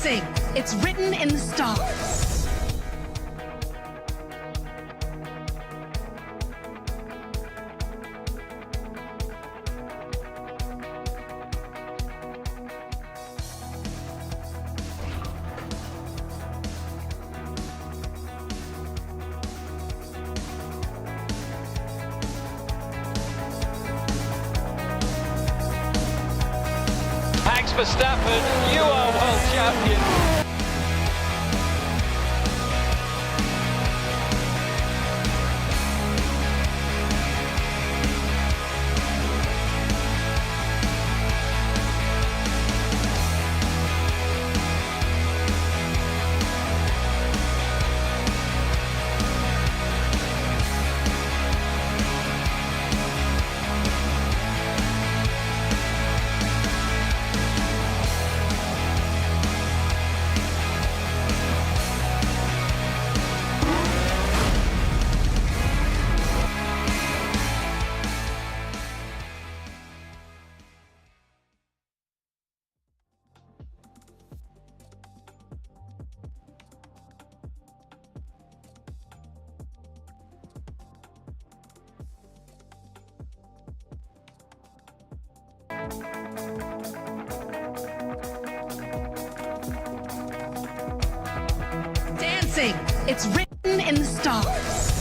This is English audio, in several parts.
Dancing, it's written in the stars. Verstappen, you are world champion. Dancing, it's written in the stars.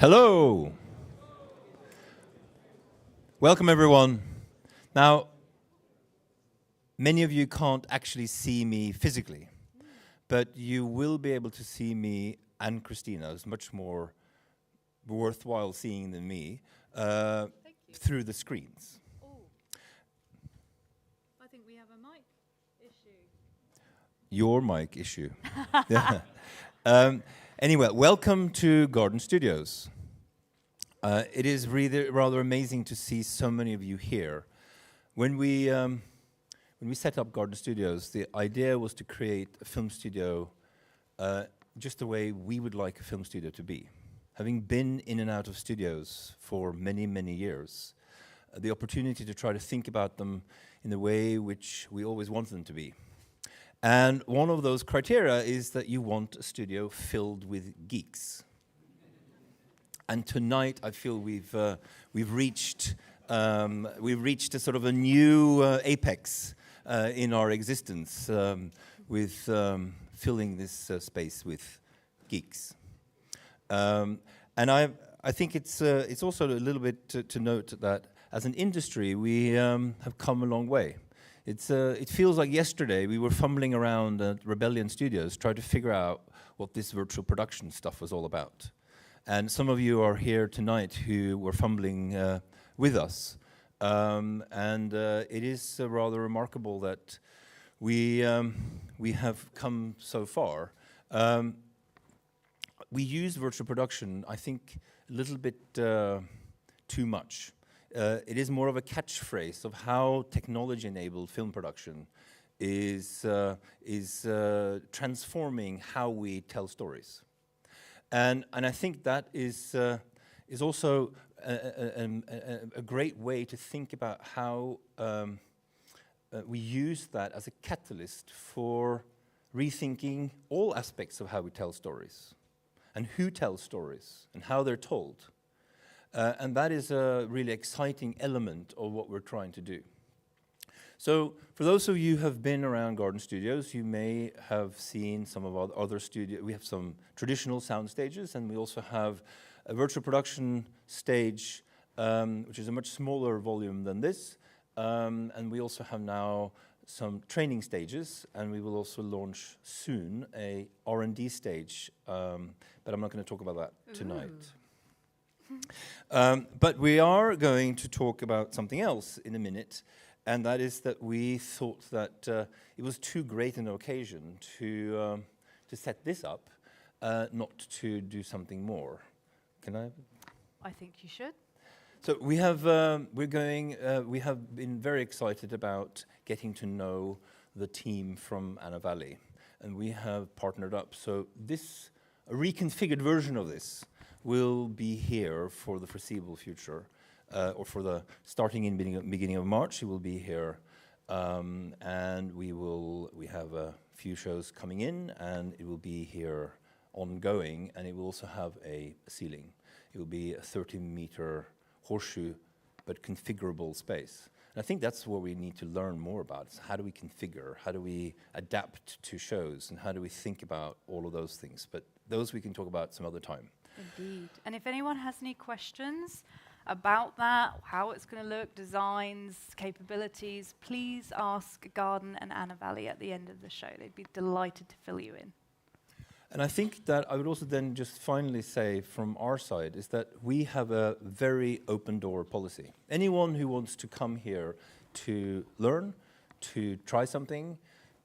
Hello. Welcome, everyone. Now, many of you can't actually see me physically, but you will be able to see me and Christina. It's much more worthwhile seeing than me through the screens. Oh, I think we have a mic issue. Your mic issue. Anyway, welcome to Garden Studios. It is really rather amazing to see so many of you here. When we set up Garden Studios, the idea was to create a film studio just the way we would like a film studio to be. Having been in and out of studios for many, many years, the opportunity to try to think about them in the way which we always wanted them to be. And one of those criteria is that you want a studio filled with geeks. And tonight, I feel we've reached a sort of a new apex in our existence with filling this space with geeks. And I think it's also a little bit to note that as an industry we have come a long way. It feels like yesterday we were fumbling around at Rebellion Studios trying to figure out what this virtual production stuff was all about. And some of you are here tonight who were fumbling with us. It is rather remarkable that we have come so far. We use virtual production, I think, a little bit too much. It is more of a catchphrase of how technology-enabled film production is transforming how we tell stories. And I think that is also a great way to think about how we use that as a catalyst for rethinking all aspects of how we tell stories, and who tells stories, and how they're told. And that is a really exciting element of what we're trying to do. So, for those of you who have been around Garden Studios, you may have seen some of our other studios. We have some traditional sound stages, and we also have a virtual production stage, which is a much smaller volume than this. And we also have now some training stages, and we will also launch soon a R&D stage, but I'm not going to talk about that tonight. But we are going to talk about something else in a minute, and that is that we thought that it was too great an occasion to set this up, not to do something more. Can I? I think you should. So we have been very excited about getting to know the team from Anna Valley, and we have partnered up. So a reconfigured version of this will be here for the foreseeable future, or for the starting in beginning of March. It will be here, and we have a few shows coming in, and it will be here ongoing, and it will also have a ceiling. It will be a 30-meter horseshoe, but configurable space. And I think that's what we need to learn more about. Is how do we configure? How do we adapt to shows? And how do we think about all of those things? But those we can talk about some other time. Indeed. And if anyone has any questions about that, how it's going to look, designs, capabilities, please ask Garden and Anna Valley at the end of the show. They'd be delighted to fill you in. And I think that I would also then just finally say from our side is that we have a very open door policy. Anyone who wants to come here to learn, to try something,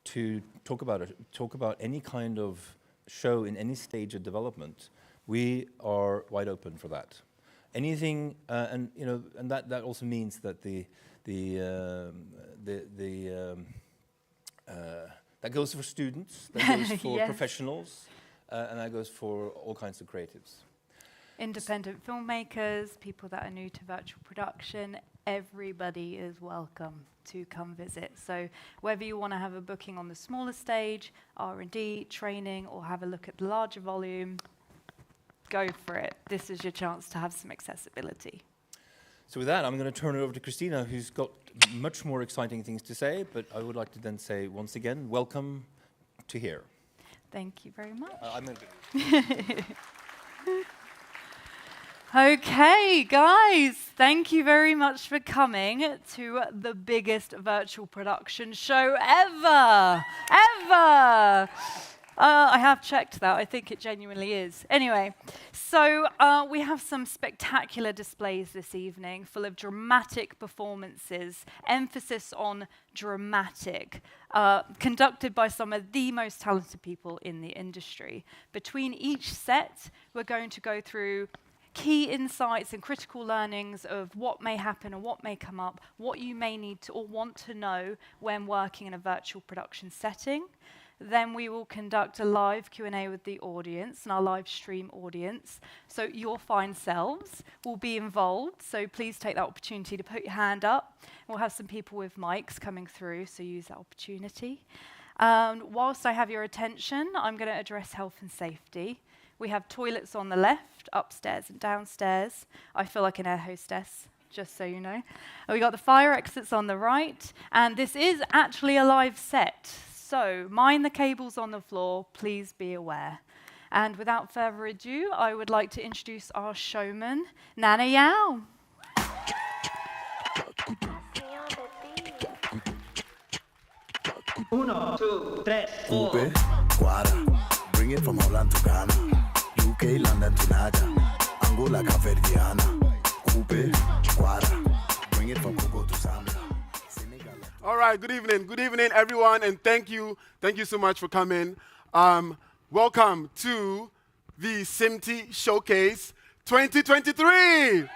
to talk about any kind of show in any stage of development, we are wide open for that. Anything, and that also means that that goes for students, that goes for Yes. professionals, and that goes for all kinds of creatives. Independent filmmakers, people that are new to virtual production, everybody is welcome to come visit. So whether you want to have a booking on the smaller stage, R&D, training, or have a look at the larger volume, go for it. This is your chance to have some accessibility. So with that, I'm going to turn it over to Christina, who's got much more exciting things to say, but I would like to then say once again, welcome to here. Thank you very much. I'm going to Okay, guys, thank you very much for coming to the biggest virtual production show ever. I have checked that. I think it genuinely is. Anyway, so we have some spectacular displays this evening, full of dramatic performances, emphasis on dramatic, conducted by some of the most talented people in the industry. Between each set, we're going to go through key insights and critical learnings of what may happen or what may come up, what you may need to or want to know when working in a virtual production setting. Then we will conduct a live Q&A with the audience and our live stream audience. So your fine selves will be involved. So please take that opportunity to put your hand up. We'll have some people with mics coming through, so use that opportunity. Whilst I have your attention, I'm going to address health and safety. We have toilets on the left, upstairs and downstairs. I feel like an air hostess, just so you know. We got the fire exits on the right, and this is actually a live set. So mind the cables on the floor, please be aware. And without further ado, I would like to introduce our showman, Nana Yao. Uno, two, tres, four. Ube, Guara, bring it from Holland to Ghana, UK, London to Naja, Angola, Caverdiana. Ube, Guara, bring it from Congo to Zambia. Senegal. All right, good evening, everyone, and thank you so much for coming. Welcome to the SMPTE Showcase 2023.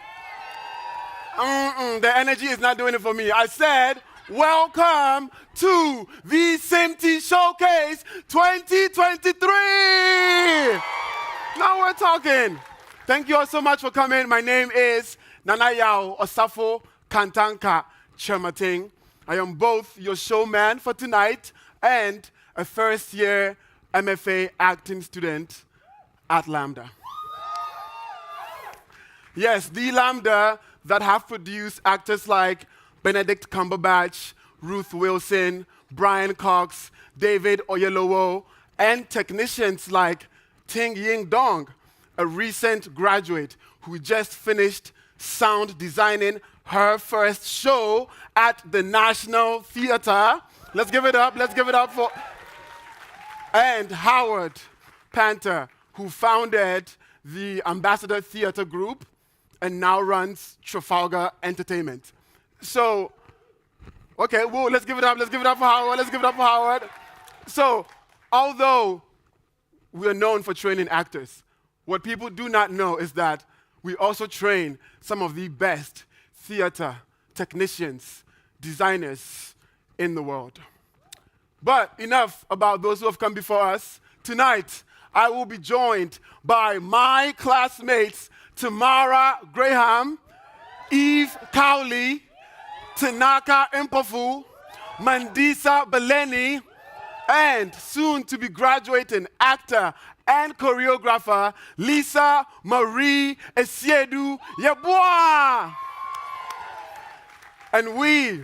The energy is not doing it for me. I said, welcome to the SMPTE Showcase 2023. Now we're talking. Thank you all so much for coming. My name is Nana Yao Osafo Kantanka Chemating. I am both your showman for tonight and a first-year MFA acting student at LAMDA. Yes, the LAMDA that have produced actors like Benedict Cumberbatch, Ruth Wilson, Brian Cox, David Oyelowo, and technicians like Ting Ying Dong, a recent graduate who just finished sound designing her first show at the National Theatre. Let's give it up for... And Howard Panther, who founded the Ambassador Theatre Group and now runs Trafalgar Entertainment. So, okay, whoa, let's give it up for Howard. So, although we are known for training actors, what people do not know is that we also train some of the best theater technicians, designers in the world. But enough about those who have come before us. Tonight, I will be joined by my classmates, Tamara Graham, Eve Cowley, Tanaka Mpofu, Mandisa Beleni, and soon to be graduating actor and choreographer, Lisa Marie Esiedu Yeboah. And we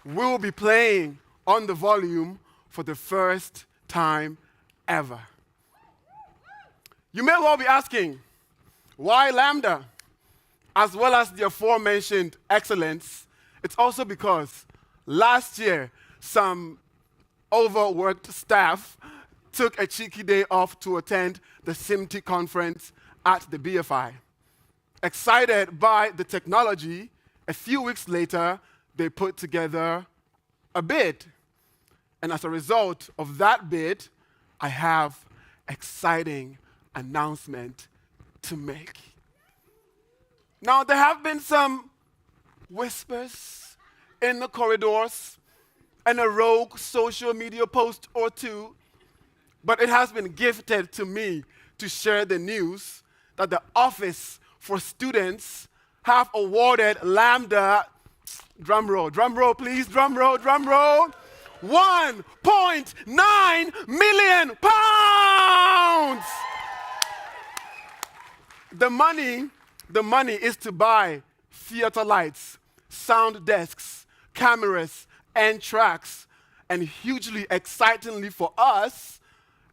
will be playing on the volume for the first time ever. You may well be asking, why LAMDA? As well as the aforementioned excellence, it's also because last year, some overworked staff took a cheeky day off to attend the SMPTE conference at the BFI. Excited by the technology, a few weeks later, they put together a bid. And as a result of that bid, I have exciting announcement to make. Now, there have been some whispers in the corridors and a rogue social media post or two, but it has been gifted to me to share the news that the Office for Students have awarded LAMDA, drum roll please, drum roll, 1.9 million pounds! The money is to buy theater lights, sound desks, cameras, and tracks, and hugely excitingly for us,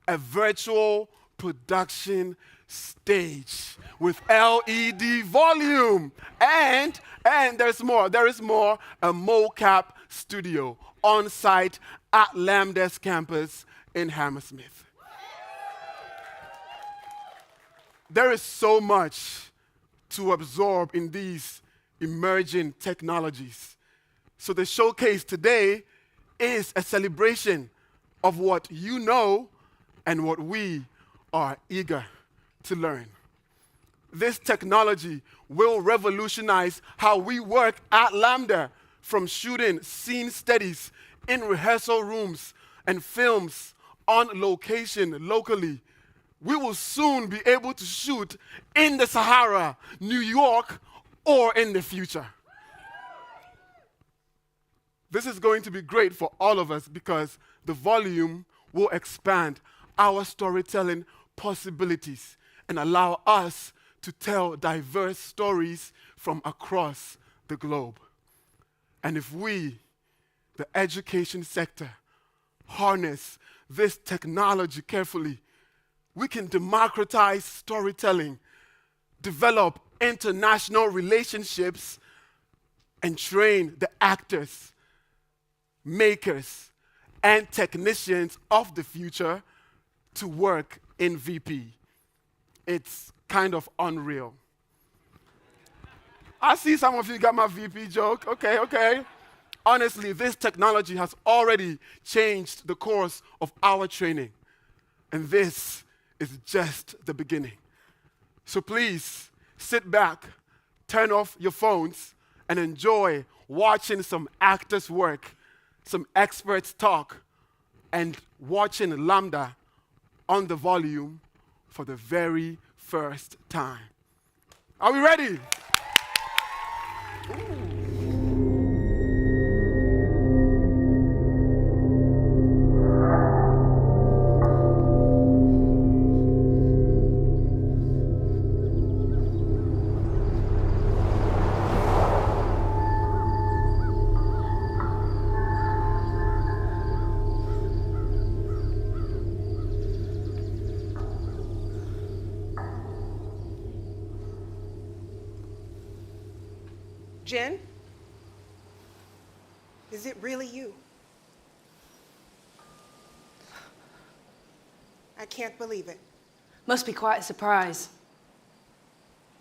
a virtual production stage with LED volume. And there's more. There is more. A mocap studio on site at LAMDA's campus in Hammersmith. There is so much to absorb in these emerging technologies. So the showcase today is a celebration of what you know and what we are eager to learn. This technology will revolutionize how we work at LAMDA, from shooting scene studies in rehearsal rooms and films on location locally. We will soon be able to shoot in the Sahara, New York, or in the future. This is going to be great for all of us because the volume will expand our storytelling possibilities and allow us to tell diverse stories from across the globe. And if we, the education sector, harness this technology carefully, we can democratize storytelling, develop international relationships, and train the actors, makers, and technicians of the future to work in VP. It's kind of unreal. I see some of you got my VP joke. Okay. Honestly, this technology has already changed the course of our training. And this is just the beginning. So please sit back, turn off your phones, and enjoy watching some actors work, some experts talk, and watching LAMDA on the volume for the very first time. Are we ready? Jen? Is it really you? I can't believe it. Must be quite a surprise.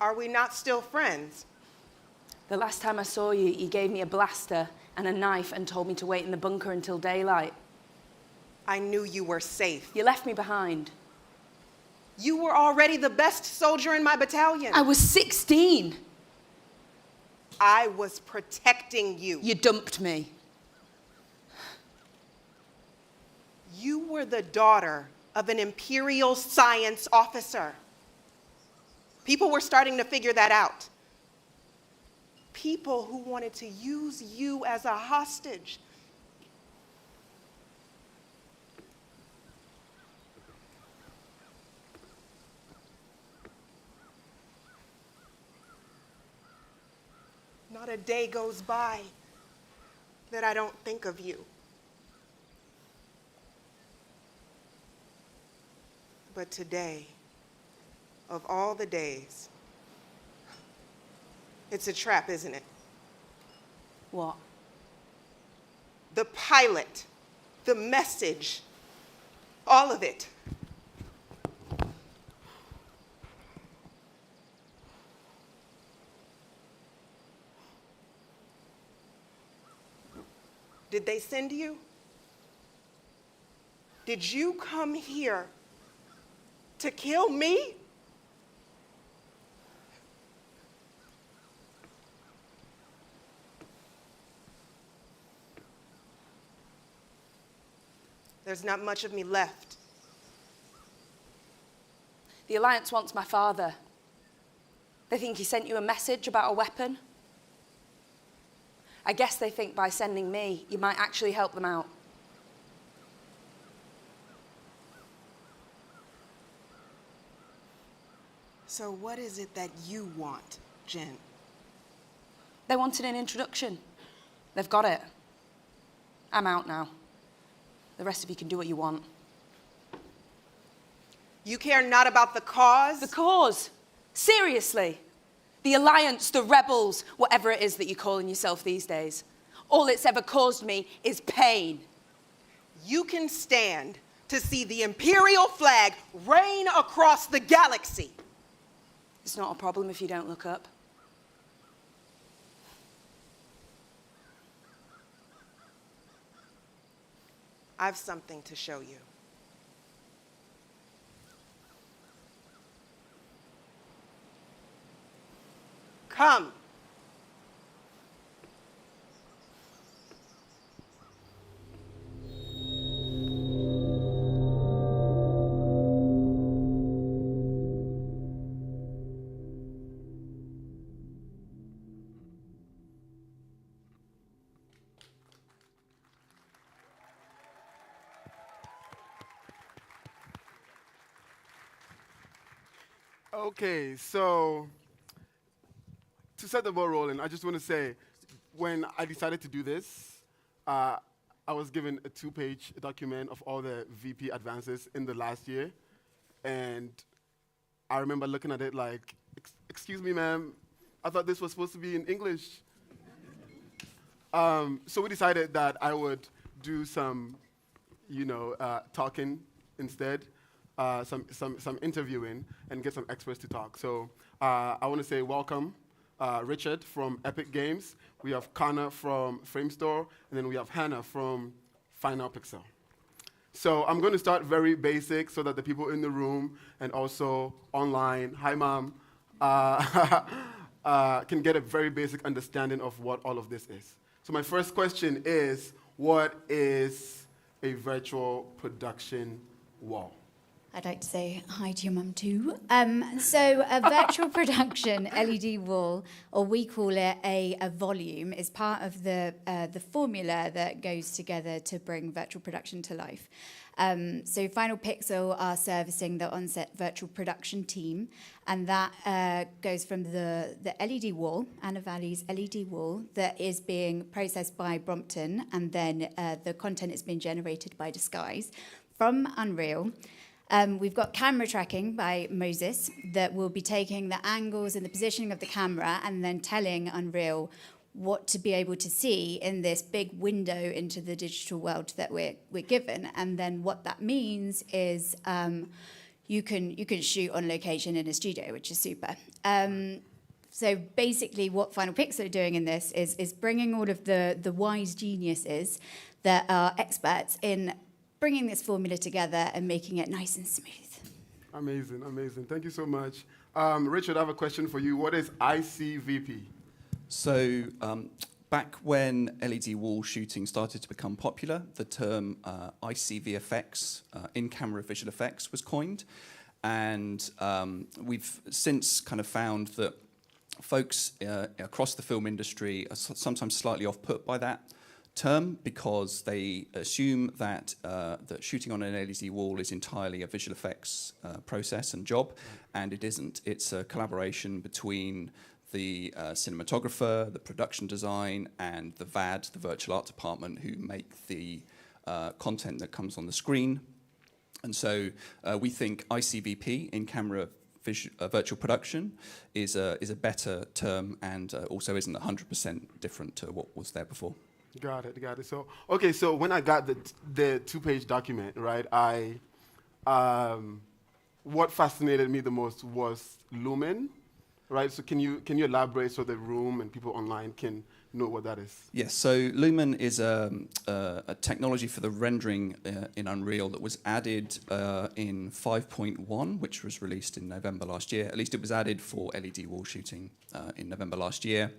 Are we not still friends? The last time I saw you, you gave me a blaster and a knife and told me to wait in the bunker until daylight. I knew you were safe. You left me behind. You were already the best soldier in my battalion. I was 16. I was protecting you. You dumped me. You were the daughter of an imperial science officer. People were starting to figure that out. People who wanted to use you as a hostage. Not a day goes by that I don't think of you. But today, of all the days, it's a trap, isn't it? What? The pilot, the message, all of it. Did they send you? Did you come here to kill me? There's not much of me left. The Alliance wants my father. They think he sent you a message about a weapon. I guess they think by sending me, you might actually help them out. So what is it that you want, Jen? They wanted an introduction. They've got it. I'm out now. The rest of you can do what you want. You care not about the cause? The cause? Seriously? The alliance, the rebels, whatever it is that you're calling yourself these days. All it's ever caused me is pain. You can stand to see the imperial flag reign across the galaxy. It's not a problem if you don't look up. I've something to show you. Come. Okay, so to set the ball rolling, I just want to say, when I decided to do this, I was given a 2-page document of all the VP advances in the last year, and I remember looking at it like, excuse me, ma'am, I thought this was supposed to be in English. So we decided that I would do some, talking instead. Some interviewing and get some experts to talk. So I want to say welcome, Richard from Epic Games. We have Connor from Framestore, and then we have Hannah from Final Pixel. So I'm going to start very basic so that the people in the room and also online, hi mom, can get a very basic understanding of what all of this is. So my first question is, what is a virtual production wall? I'd like to say hi to your mum too. So a virtual production LED wall, or we call it a volume, is part of the formula that goes together to bring virtual production to life. So Final Pixel are servicing the on-set virtual production team, and that goes from the LED wall, Anna Valley's LED wall, that is being processed by Brompton, and then the content is being generated by Disguise from Unreal. We've got camera tracking by Moses that will be taking the angles and the positioning of the camera and then telling Unreal what to be able to see in this big window into the digital world that we're given. And then what that means is you can shoot on location in a studio, which is super. So basically what Final Pixel are doing in this is bringing all of the wise geniuses that are experts in bringing this formula together and making it nice and smooth. Amazing, amazing. Thank you so much. Richard, I have a question for you. What is ICVP? So back when LED wall shooting started to become popular, the term ICVFX, in-camera visual effects, was coined. And we've since kind of found that folks across the film industry are sometimes slightly off-put by that term because they assume that that shooting on an LED wall is entirely a visual effects process and job, and it isn't. It's a collaboration between the cinematographer, the production design, and the VAD, the virtual art department, who make the content that comes on the screen. And so we think ICVP, in-camera virtual production, is a better term and also isn't 100% different to what was there before. Got it. So, okay, so when I got the 2-page document, right, what fascinated me the most was Lumen, right? So can you elaborate so the room and people online can know what that is? Yes, so Lumen is a technology for the rendering in Unreal that was added in 5.1, which was released in November last year. At least it was added for LED wall shooting in November last year.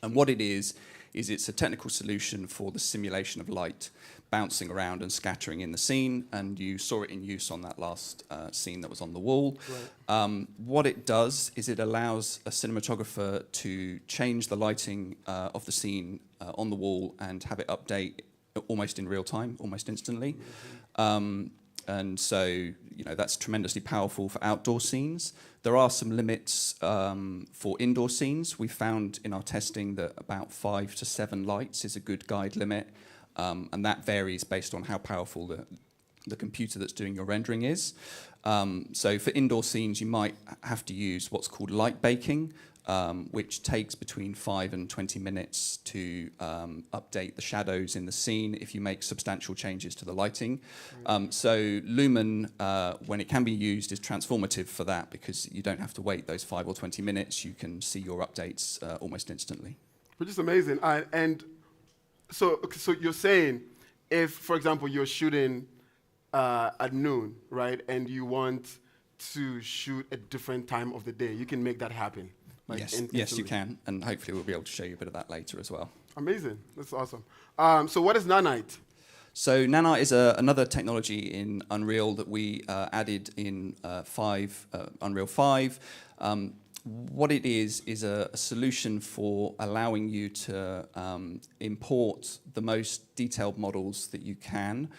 And what it is it's a technical solution for the simulation of light bouncing around and scattering in the scene, and you saw it in use on that last scene that was on the wall. Right. What it does is it allows a cinematographer to change the lighting of the scene on the wall and have it update almost in real time, almost instantly. Mm-hmm. And so, that's tremendously powerful for outdoor scenes. There are some limits for indoor scenes. We found in our testing that about 5 to 7 lights is a good guide limit, and that varies based on how powerful the computer that's doing your rendering is. So for indoor scenes, you might have to use what's called light baking, which takes between 5 and 20 minutes to update the shadows in the scene if you make substantial changes to the lighting. So Lumen, when it can be used, is transformative for that because you don't have to wait those 5 or 20 minutes. You can see your updates almost instantly. Which is amazing. And so you're saying if, for example, you're shooting at noon, right, and you want to shoot a different time of the day, you can make that happen. Yes, you can, and hopefully we'll be able to show you a bit of that later as well. Amazing. That's awesome. So what is Nanite? So Nanite is another technology in Unreal that we added in Unreal 5. What it is a solution for allowing you to import the most detailed models that you can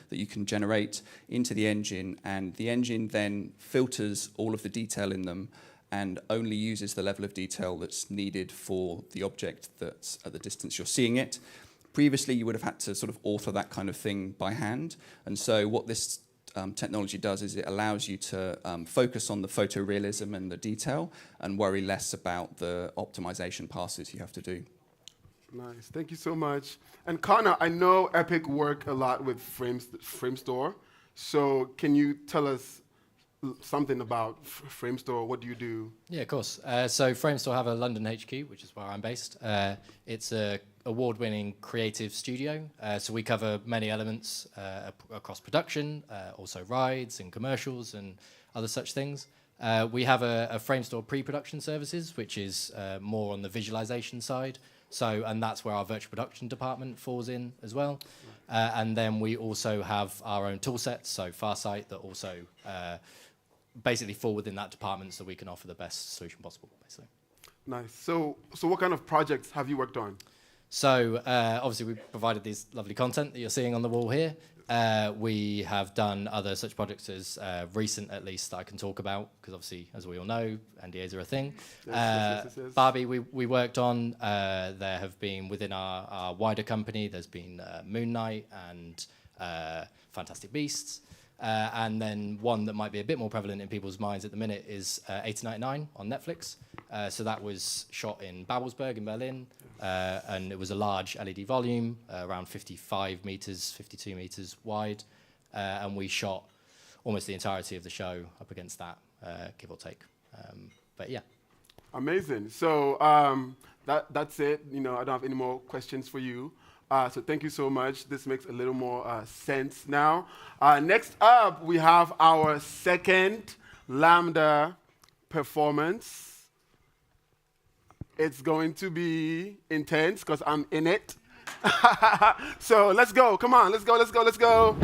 generate into the engine, and the engine then filters all of the detail in them and only uses the level of detail that's needed for the object that's at the distance you're seeing it. Previously, you would have had to sort of author that kind of thing by hand. And so what this technology does is it allows you to focus on the photorealism and the detail and worry less about the optimization passes you have to do. Nice. Thank you so much. And Connor, I know Epic work a lot with Framestore. So can you tell us something about Framestore? What do you do? Yeah, of course. So Framestore have a London HQ, which is where I'm based. It's a award-winning creative studio. So we cover many elements across production, also rides and commercials and other such things. We have a Framestore pre-production services, which is more on the visualization side. So, and that's where our virtual production department falls in as well. And then we also have our own tool sets, so Farsight, that also basically fall within that department so we can offer the best solution possible, basically. Nice. So what kind of projects have you worked on? So obviously we provided these lovely content that you're seeing on the wall here. We have done other such projects as recent, at least, that I can talk about, because obviously, as we all know, NDAs are a thing. Yes. Barbie, we worked on. There have been, within our wider company, there's been Moon Knight and Fantastic Beasts. And then one that might be a bit more prevalent in people's minds at the minute is 1899 on Netflix. So that was shot in Babelsberg in Berlin, and it was a large LED volume, around 55 meters, 52 meters wide, and we shot almost the entirety of the show up against that, give or take. But yeah. Amazing. So that's it. You know, I don't have any more questions for you. So thank you so much. This makes a little more sense now. Next up, we have our second LAMDA performance. It's going to be intense because I'm in it. So let's go. Come on, let's go, let's go, let's go.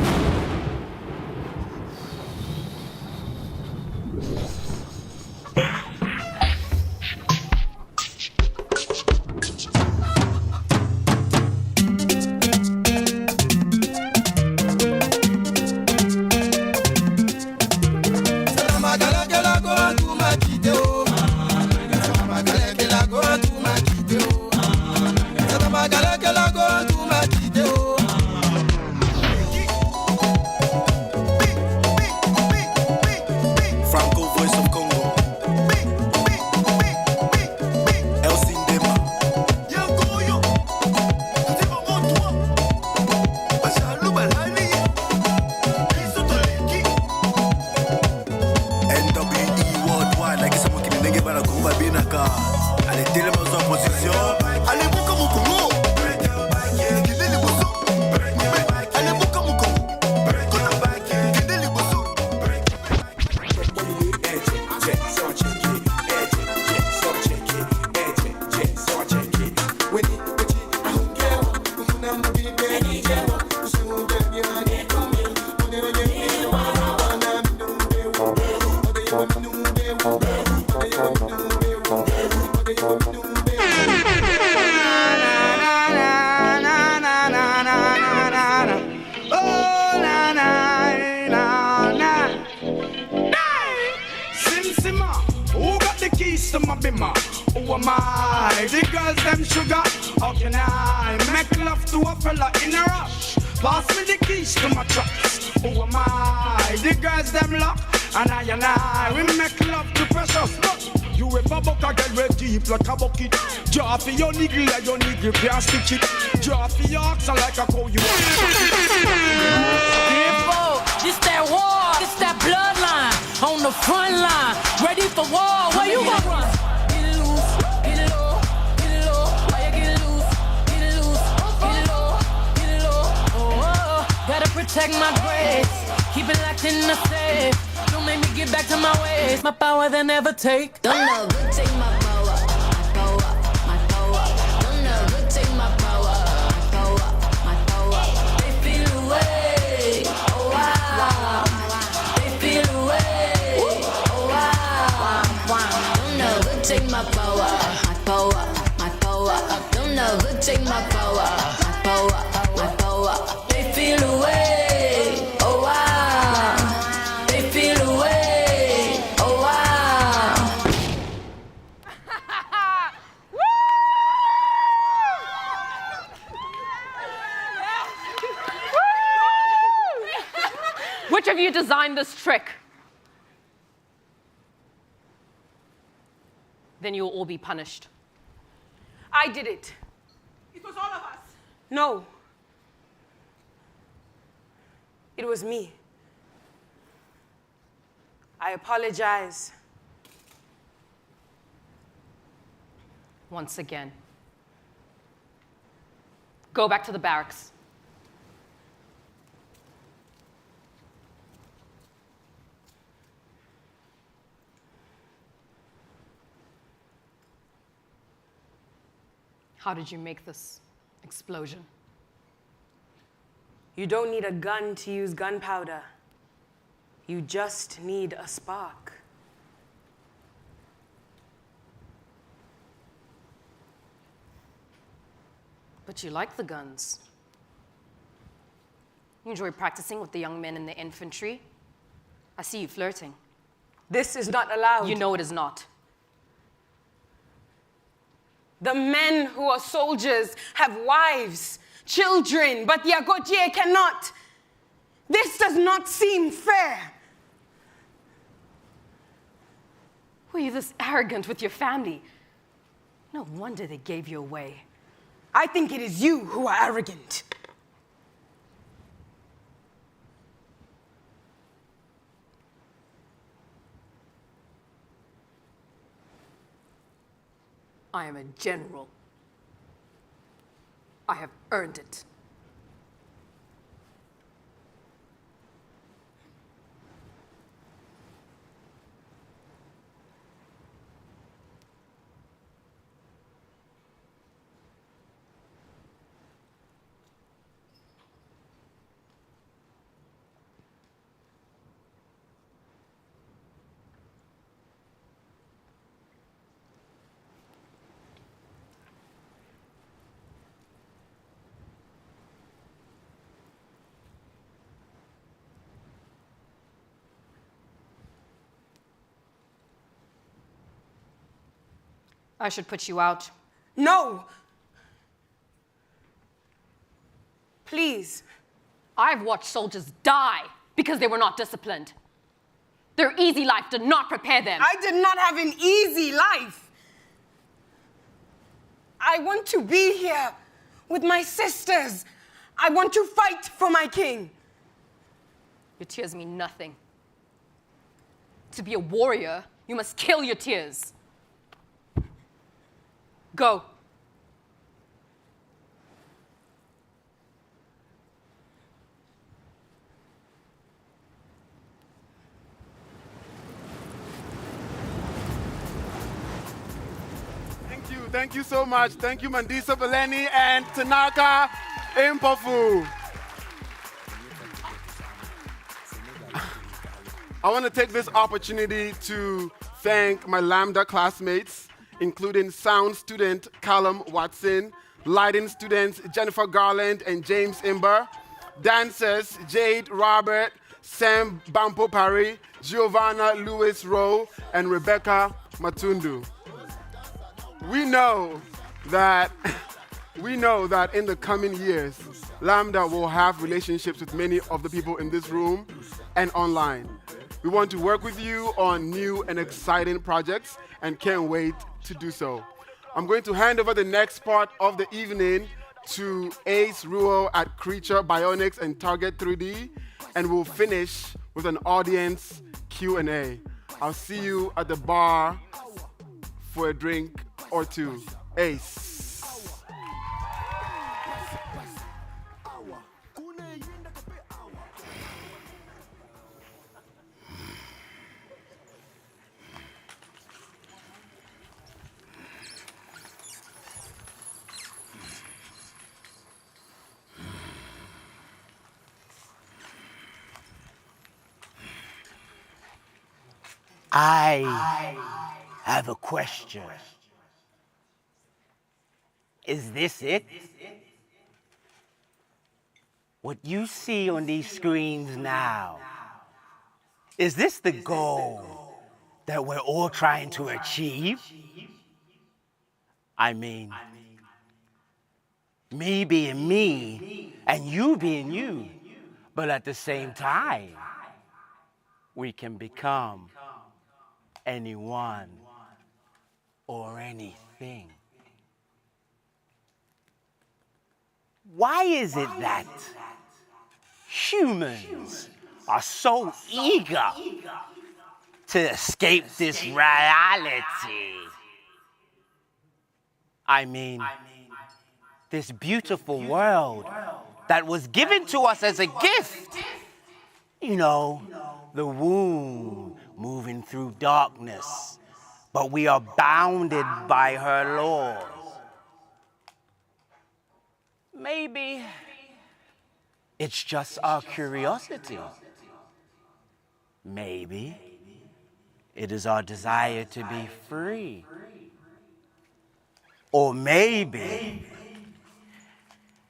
Who am I? The girls them sugar. How can I make love to a fella in a rush? Pass me the keys to my trucks. Who am I? The girls them lock. And I, we make love to precious. But you ever buck a girl with deep like a bucket. Draw for your niggle like your niggle can't stitch it. Draw for your oxen like a cow you want. People, this that war, this that bloodline. On the front line, ready for war. Where you gonna run? Get it loose, get it low, get it low. Why you get it loose, get it loose, get it low, get it low. Oh, oh, gotta protect my grace. Keep it locked in the safe. Don't make me get back to my ways. My power they never take. Don't never take my power. My power, my power. Don't never take my power. My power, my power. They feel away. Oh wow. They feel away. Oh wow. Don't never take my power. My power, my power. Don't never take my power. My power, my power. They feel away. Oh wow. They feel away. Oh wow. Which of you designed this trick? Then you will all be punished. I did it. It was all of us. No. It was me. I apologize. Once again. Go back to the barracks. How did you make this explosion? You don't need a gun to use gunpowder. You just need a spark. But you like the guns. You enjoy practicing with the young men in the infantry. I see you flirting. This is not allowed. You know it is not. The men who are soldiers have wives, children, but the Agotier cannot. This does not seem fair. Were you this arrogant with your family? No wonder they gave you away. I think it is you who are arrogant. I am a general. I have earned it. I should put you out. No! Please. I've watched soldiers die because they were not disciplined. Their easy life did not prepare them. I did not have an easy life. I want to be here with my sisters. I want to fight for my king. Your tears mean nothing. To be a warrior, you must kill your tears. Go. Thank you so much. Thank you, Mandisa Beleni and Tanaka Impofu. I want to take this opportunity to thank my LAMDA classmates, including sound student Callum Watson, lighting students Jennifer Garland and James Imber, dancers Jade Robert, Sam Bampo Parry, Giovanna Lewis Rowe, and Rebecca Matundu. We know that in the coming years, LAMDA will have relationships with many of the people in this room and online. We want to work with you on new and exciting projects and can't wait to do so. I'm going to hand over the next part of the evening to Ace Ruo at Creature, Bionics, and Target 3D, and we'll finish with an audience Q&A. I'll see you at the bar for a drink or two. Ace. I have a question. Is this it? What you see on these screens now, is this the goal that we're all trying to achieve? I mean, me being me and you being you, but at the same time, we can become anyone or anything. Why is it that humans are so eager to escape this reality? I mean, this beautiful world that was given to us as a gift. You know, the womb moving through darkness, but we are bounded by her laws. Maybe it's just our curiosity. Maybe it is our desire to be free. Or maybe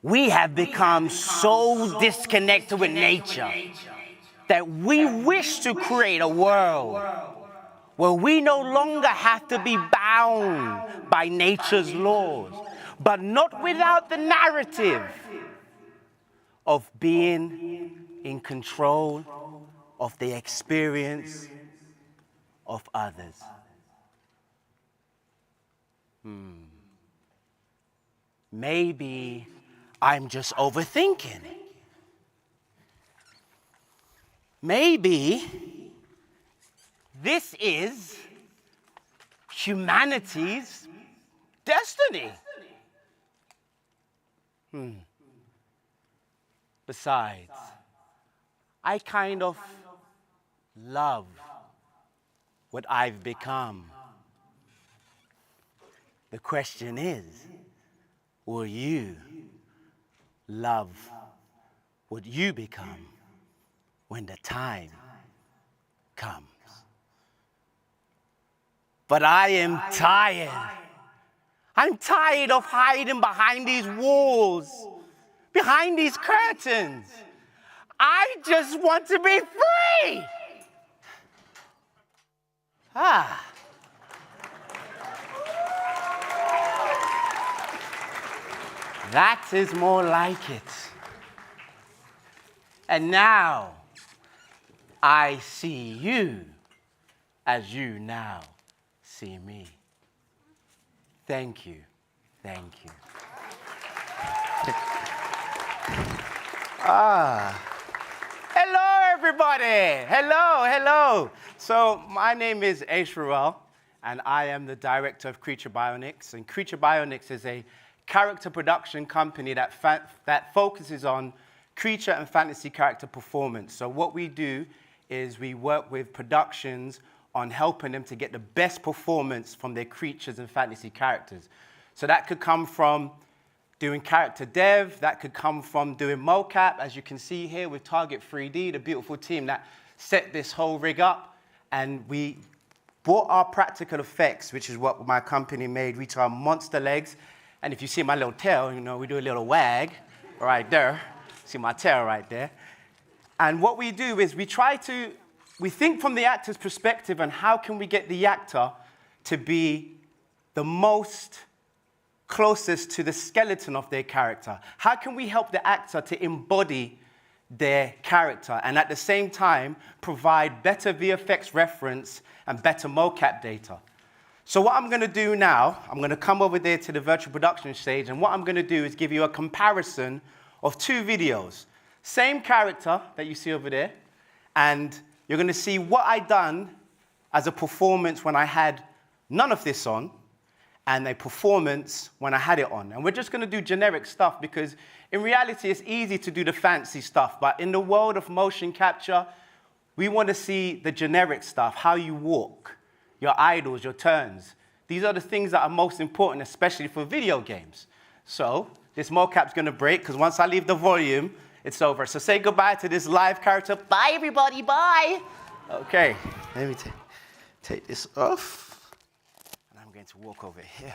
we have become so disconnected with nature that we wish to create a world where we no longer have to be bound by nature's laws, but not without the narrative of being in control of the experience of others. Maybe I'm just overthinking. Maybe this is humanity's destiny. Besides, I kind of love what I've become. The question is, will you love what you become when the time comes? But I am tired. I'm tired of hiding behind these walls, behind these curtains. I just want to be free. That is more like it. And now, I see you as you now see me. Thank you. Thank you. Hello, everybody. Hello. So my name is Ace Ruel, and I am the director of Creature Bionics. And Creature Bionics is a character production company that focuses on creature and fantasy character performance. So what we do is we work with productions on helping them to get the best performance from their creatures and fantasy characters. So that could come from doing character dev, that could come from doing mocap, as you can see here with Target 3D, the beautiful team that set this whole rig up. And we brought our practical effects, which is what my company made, which are monster legs. And if you see my little tail, you know, we do a little wag right there. See my tail right there. And what we do is we think from the actor's perspective and how can we get the actor to be the most closest to the skeleton of their character? How can we help the actor to embody their character and at the same time provide better VFX reference and better mocap data. So what I'm going to do now, I'm going to come over there to the virtual production stage, and what I'm going to do is give you a comparison of two videos. Same character that you see over there, and you're going to see what I done as a performance when I had none of this on, and a performance when I had it on. And we're just going to do generic stuff because in reality it's easy to do the fancy stuff, but in the world of motion capture, we want to see the generic stuff, how you walk, your idles, your turns. These are the things that are most important, especially for video games. So this mocap's going to break because once I leave the volume, it's over. So say goodbye to this live character. Bye, everybody. Bye. Okay, let me take this off. And I'm going to walk over here.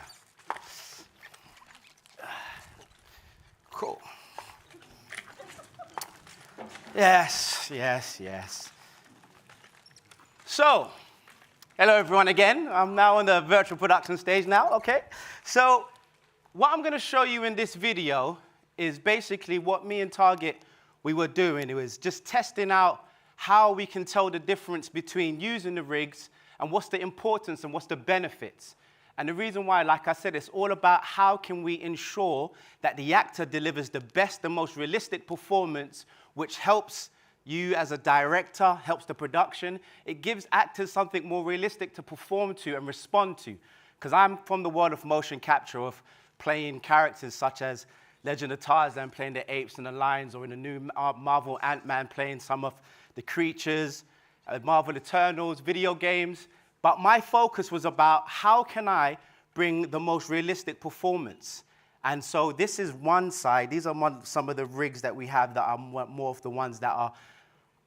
Cool. Yes, yes, yes. So, hello everyone again. I'm now on the virtual production stage now, okay? So, what I'm going to show you in this video is basically what me and Target, we were doing. It was just testing out how we can tell the difference between using the rigs and what's the importance and what's the benefits. And the reason why, like I said, it's all about how can we ensure that the actor delivers the best, the most realistic performance, which helps you as a director, helps the production. It gives actors something more realistic to perform to and respond to. Because I'm from the world of motion capture, of playing characters such as Legend of Tarzan, playing the apes and the lions, or in the new Marvel Ant-Man, playing some of the creatures, Marvel Eternals, video games. But my focus was about how can I bring the most realistic performance. And so this is one side. These are some of the rigs that we have that are more of the ones that are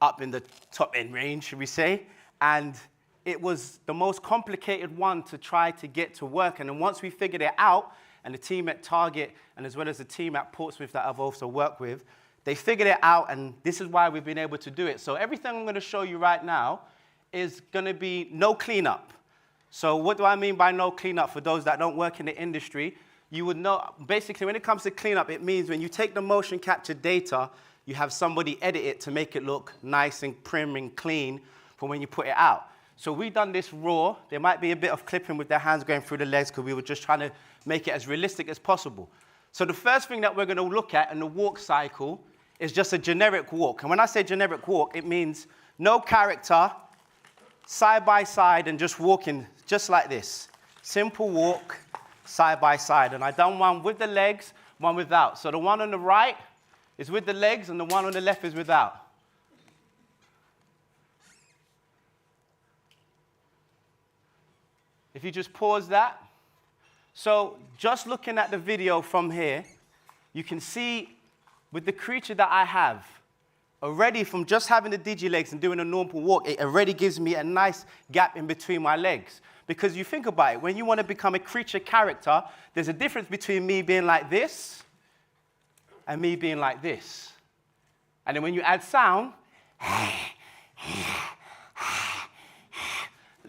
up in the top end range, should we say. And it was the most complicated one to try to get to work. And then once we figured it out, and the team at Target, and as well as the team at Portsmouth that I've also worked with, they figured it out, and this is why we've been able to do it. So everything I'm going to show you right now is going to be no cleanup. So what do I mean by no cleanup? For those that don't work in the industry, you would know, basically when it comes to cleanup, it means when you take the motion capture data, you have somebody edit it to make it look nice and prim and clean for when you put it out. So we've done this raw. There might be a bit of clipping with their hands going through the legs because we were just trying to make it as realistic as possible. So the first thing that we're going to look at in the walk cycle is just a generic walk. And when I say generic walk, it means no character, side by side, and just walking just like this. Simple walk, side by side. And I've done one with the legs, one without. So the one on the right is with the legs, and the one on the left is without. If you just pause that. So just looking at the video from here, you can see with the creature that I have, already from just having the digi legs and doing a normal walk, it already gives me a nice gap in between my legs. Because you think about it, when you want to become a creature character, there's a difference between me being like this and me being like this. And then when you add sound,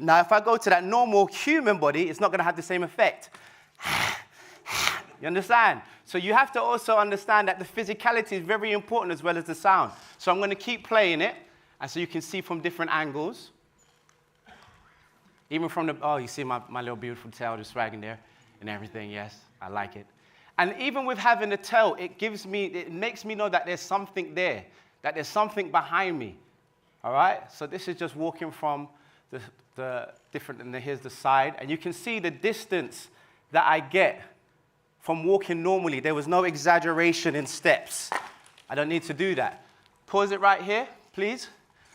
now if I go to that normal human body, it's not going to have the same effect. You understand? So you have to also understand that the physicality is very important as well as the sound. So I'm going to keep playing it, and so you can see from different angles. Even from the, oh, you see my little beautiful tail just swagging there and everything. Yes, I like it. And even with having the tail, it makes me know that there's something there, that there's something behind me. All right? So this is just walking from the different, and here's the side. And you can see the distance that I get from walking normally. There was no exaggeration in steps. I don't need to do that. Pause it right here, please.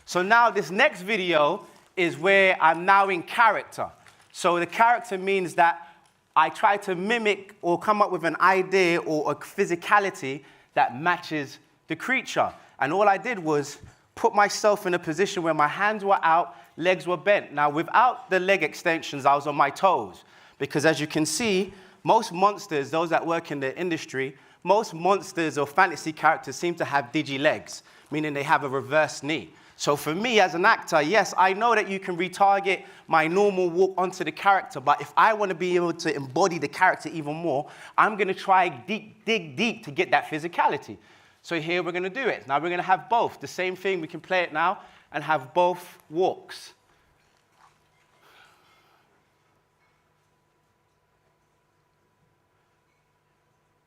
So now this next video is where I'm now in character. So the character means that I try to mimic or come up with an idea or a physicality that matches the creature. And all I did was put myself in a position where my hands were out, legs were bent. Now, without the leg extensions, I was on my toes. Because as you can see, most monsters, those that work in the industry, most monsters or fantasy characters seem to have digi legs, meaning they have a reverse knee. So for me as an actor, yes, I know that you can retarget my normal walk onto the character, but if I want to be able to embody the character even more, I'm going to try dig deep to get that physicality. So here we're going to do it. Now we're going to have both. The same thing, we can play it now and have both walks.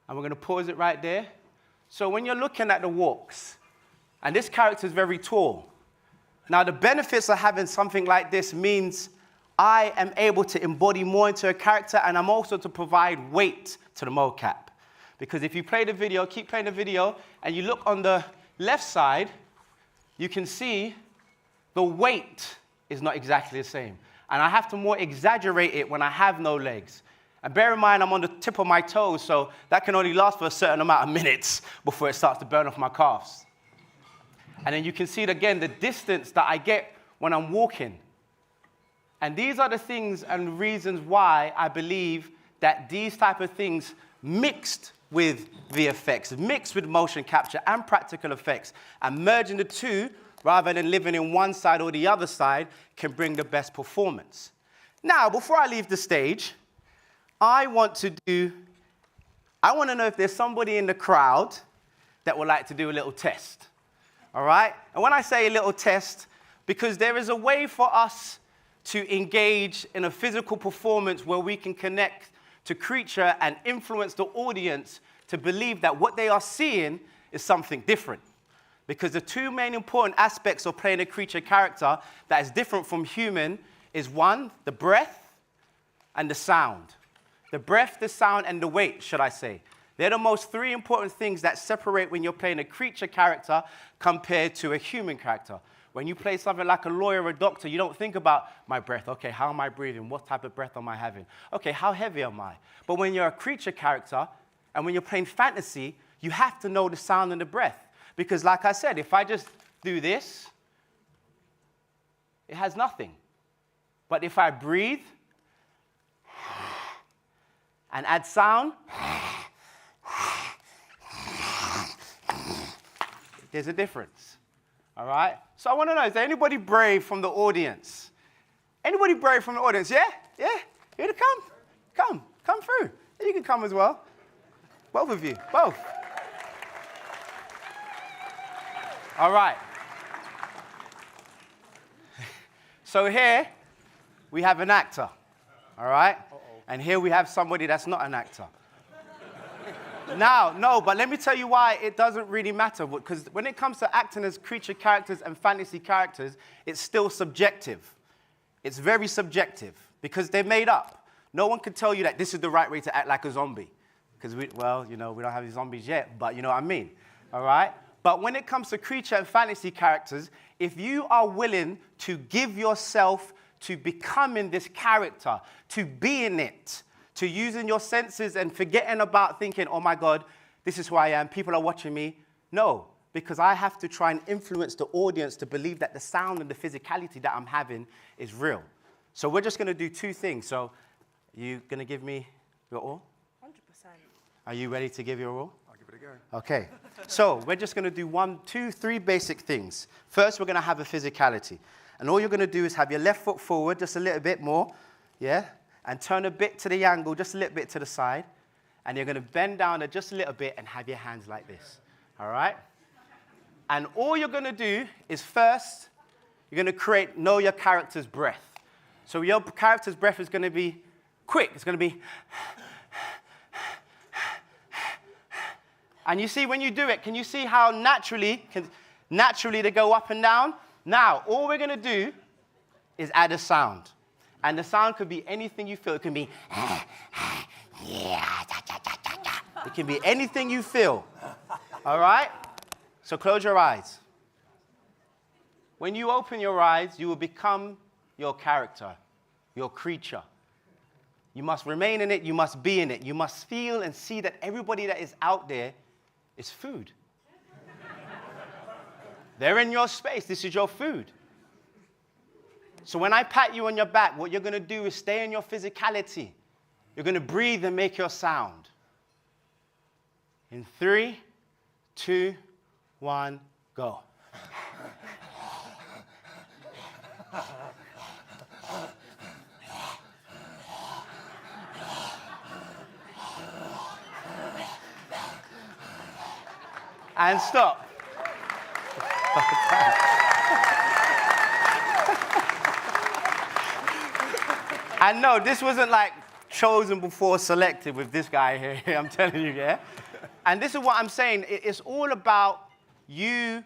And we're going to pause it right there. So when you're looking at the walks, and this character is very tall. Now the benefits of having something like this means I am able to embody more into a character, and I'm also to provide weight to the mocap. Because if you play the video, keep playing the video, and you look on the left side, you can see the weight is not exactly the same. And I have to more exaggerate it when I have no legs. And bear in mind, I'm on the tip of my toes, so that can only last for a certain amount of minutes before it starts to burn off my calves. And then you can see, again, the distance that I get when I'm walking. And these are the things and reasons why I believe that these type of things mixed with VFX, mixed with motion capture and practical effects, and merging the two, rather than living in one side or the other side, can bring the best performance. Now, before I leave the stage, I want to know if there's somebody in the crowd that would like to do a little test. All right? And when I say a little test, because there is a way for us to engage in a physical performance where we can connect to creature and influence the audience to believe that what they are seeing is something different. Because the two main important aspects of playing a creature character that is different from human is one, the breath and the sound. The breath, the sound, and the weight, should I say. They're the most three important things that separate when you're playing a creature character compared to a human character. When you play something like a lawyer or a doctor, you don't think about my breath. Okay, how am I breathing? What type of breath am I having? Okay, how heavy am I? But when you're a creature character and when you're playing fantasy, you have to know the sound and the breath. Because like I said, if I just do this, it has nothing. But if I breathe and add sound, there's a difference. All right? So I want to know, is there anybody brave from the audience? Anybody brave from the audience? Yeah? Yeah? Here to come. Come through. You can come as well. Both of you. Both. All right. So here we have an actor. All right? And here we have somebody that's not an actor. Now, no, but let me tell you why it doesn't really matter. Because when it comes to acting as creature characters and fantasy characters, it's still subjective. It's very subjective because they're made up. No one can tell you that this is the right way to act like a zombie. Because, we don't have any zombies yet, but you know what I mean. All right? But when it comes to creature and fantasy characters, if you are willing to give yourself to becoming this character, to being it, to using your senses and forgetting about thinking, oh my God, this is who I am, people are watching me. No, because I have to try and influence the audience to believe that the sound and the physicality that I'm having is real. So we're just going to do two things. So you going to give me your all? 100%. Are you ready to give your all? I'll give it a go. Okay. So we're just going to do 1, 2, 3 basic things. First, we're going to have a physicality. And all you're going to do is have your left foot forward just a little bit more. Yeah? And turn a bit to the angle, just a little bit to the side. And you're going to bend down just a little bit and have your hands like this. All right? And all you're going to do is first, you're going to know your character's breath. So your character's breath is going to be quick. It's going to be... And you see when you do it, can you see how naturally they go up and down? Now, all we're going to do is add a sound. And the sound could be anything you feel. It can be, it can be anything you feel. All right? So close your eyes. When you open your eyes, you will become your character, your creature. You must remain in it. You must be in it. You must feel and see that everybody that is out there is food. They're in your space. This is your food. So when I pat you on your back, what you're going to do is stay in your physicality. You're going to breathe and make your sound. In 3, 2, 1, go. and stop. And no, this wasn't like chosen before selected with this guy here, I'm telling you, yeah? And this is what I'm saying, it's all about you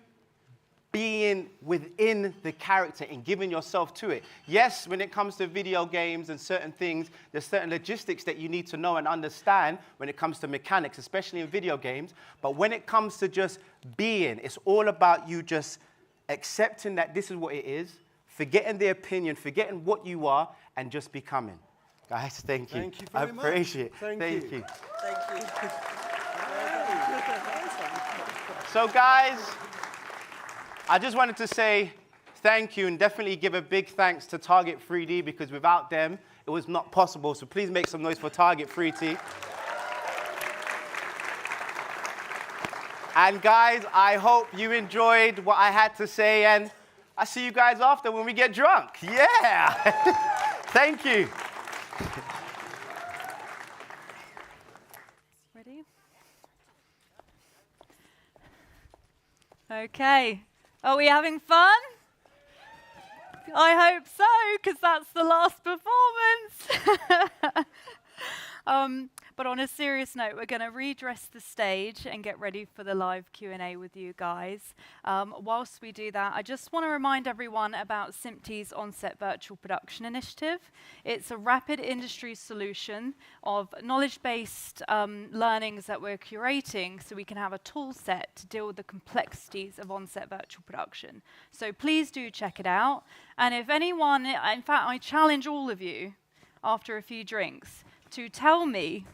being within the character and giving yourself to it. Yes, when it comes to video games and certain things, there's certain logistics that you need to know and understand when it comes to mechanics, especially in video games. But when it comes to just being, it's all about you just accepting that this is what it is, forgetting the opinion, forgetting what you are, and just becoming. Guys, thank you. Thank you very much. I appreciate it. Thank you. Thank you. So guys, I just wanted to say thank you and definitely give a big thanks to Target 3D because without them, it was not possible. So please make some noise for Target 3D. And guys, I hope you enjoyed what I had to say and I'll see you guys after when we get drunk. Yeah. Thank you. Ready? Okay. Are we having fun? I hope so, because that's the last performance. But on a serious note, we're going to redress the stage and get ready for the live Q&A with you guys. Whilst we do that, I just want to remind everyone about SMPTE's On-Set Virtual Production Initiative. It's a rapid industry solution of knowledge-based learnings that we're curating so we can have a tool set to deal with the complexities of on-set virtual production. So please do check it out. And if anyone, in fact, I challenge all of you after a few drinks to tell me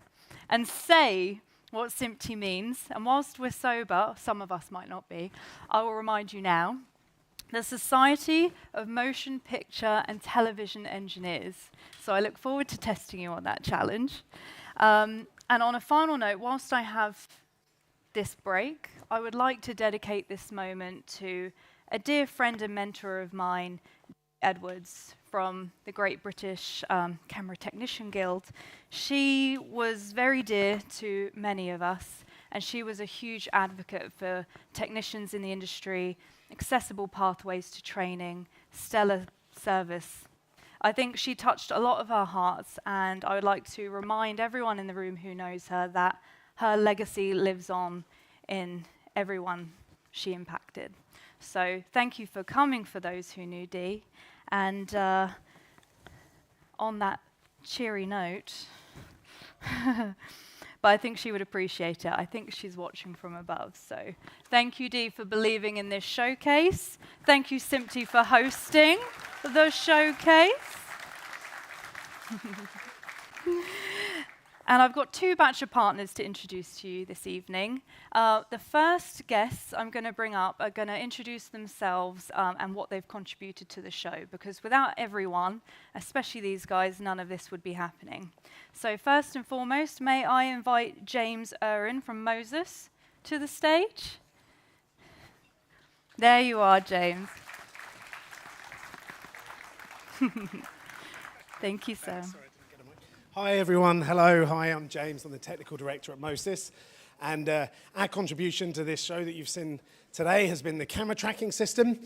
and say what SMPTE means. And whilst we're sober, some of us might not be, I will remind you now, the Society of Motion Picture and Television Engineers. So I look forward to testing you on that challenge. And on a final note, whilst I have this break, I would like to dedicate this moment to a dear friend and mentor of mine, Edwards, from the Great British Camera Technician Guild. She was very dear to many of us, and she was a huge advocate for technicians in the industry, accessible pathways to training, stellar service. I think she touched a lot of our hearts, and I would like to remind everyone in the room who knows her that her legacy lives on in everyone she impacted. So thank you for coming, for those who knew Dee. And on that cheery note, but I think she would appreciate it. I think she's watching from above. So thank you, Dee, for believing in this showcase. Thank you, SMPTE, for hosting the showcase. And I've got two Bachelor partners to introduce to you this evening. The first guests I'm going to bring up are going to introduce themselves and what they've contributed to the show, because without everyone, especially these guys, none of this would be happening. So first and foremost, may I invite James Irwin from Moses to the stage? There you are, James. Thank you, sir. Hi everyone, hello, hi, I'm James, I'm the Technical Director at Moses, and our contribution to this show that you've seen today has been the camera tracking system.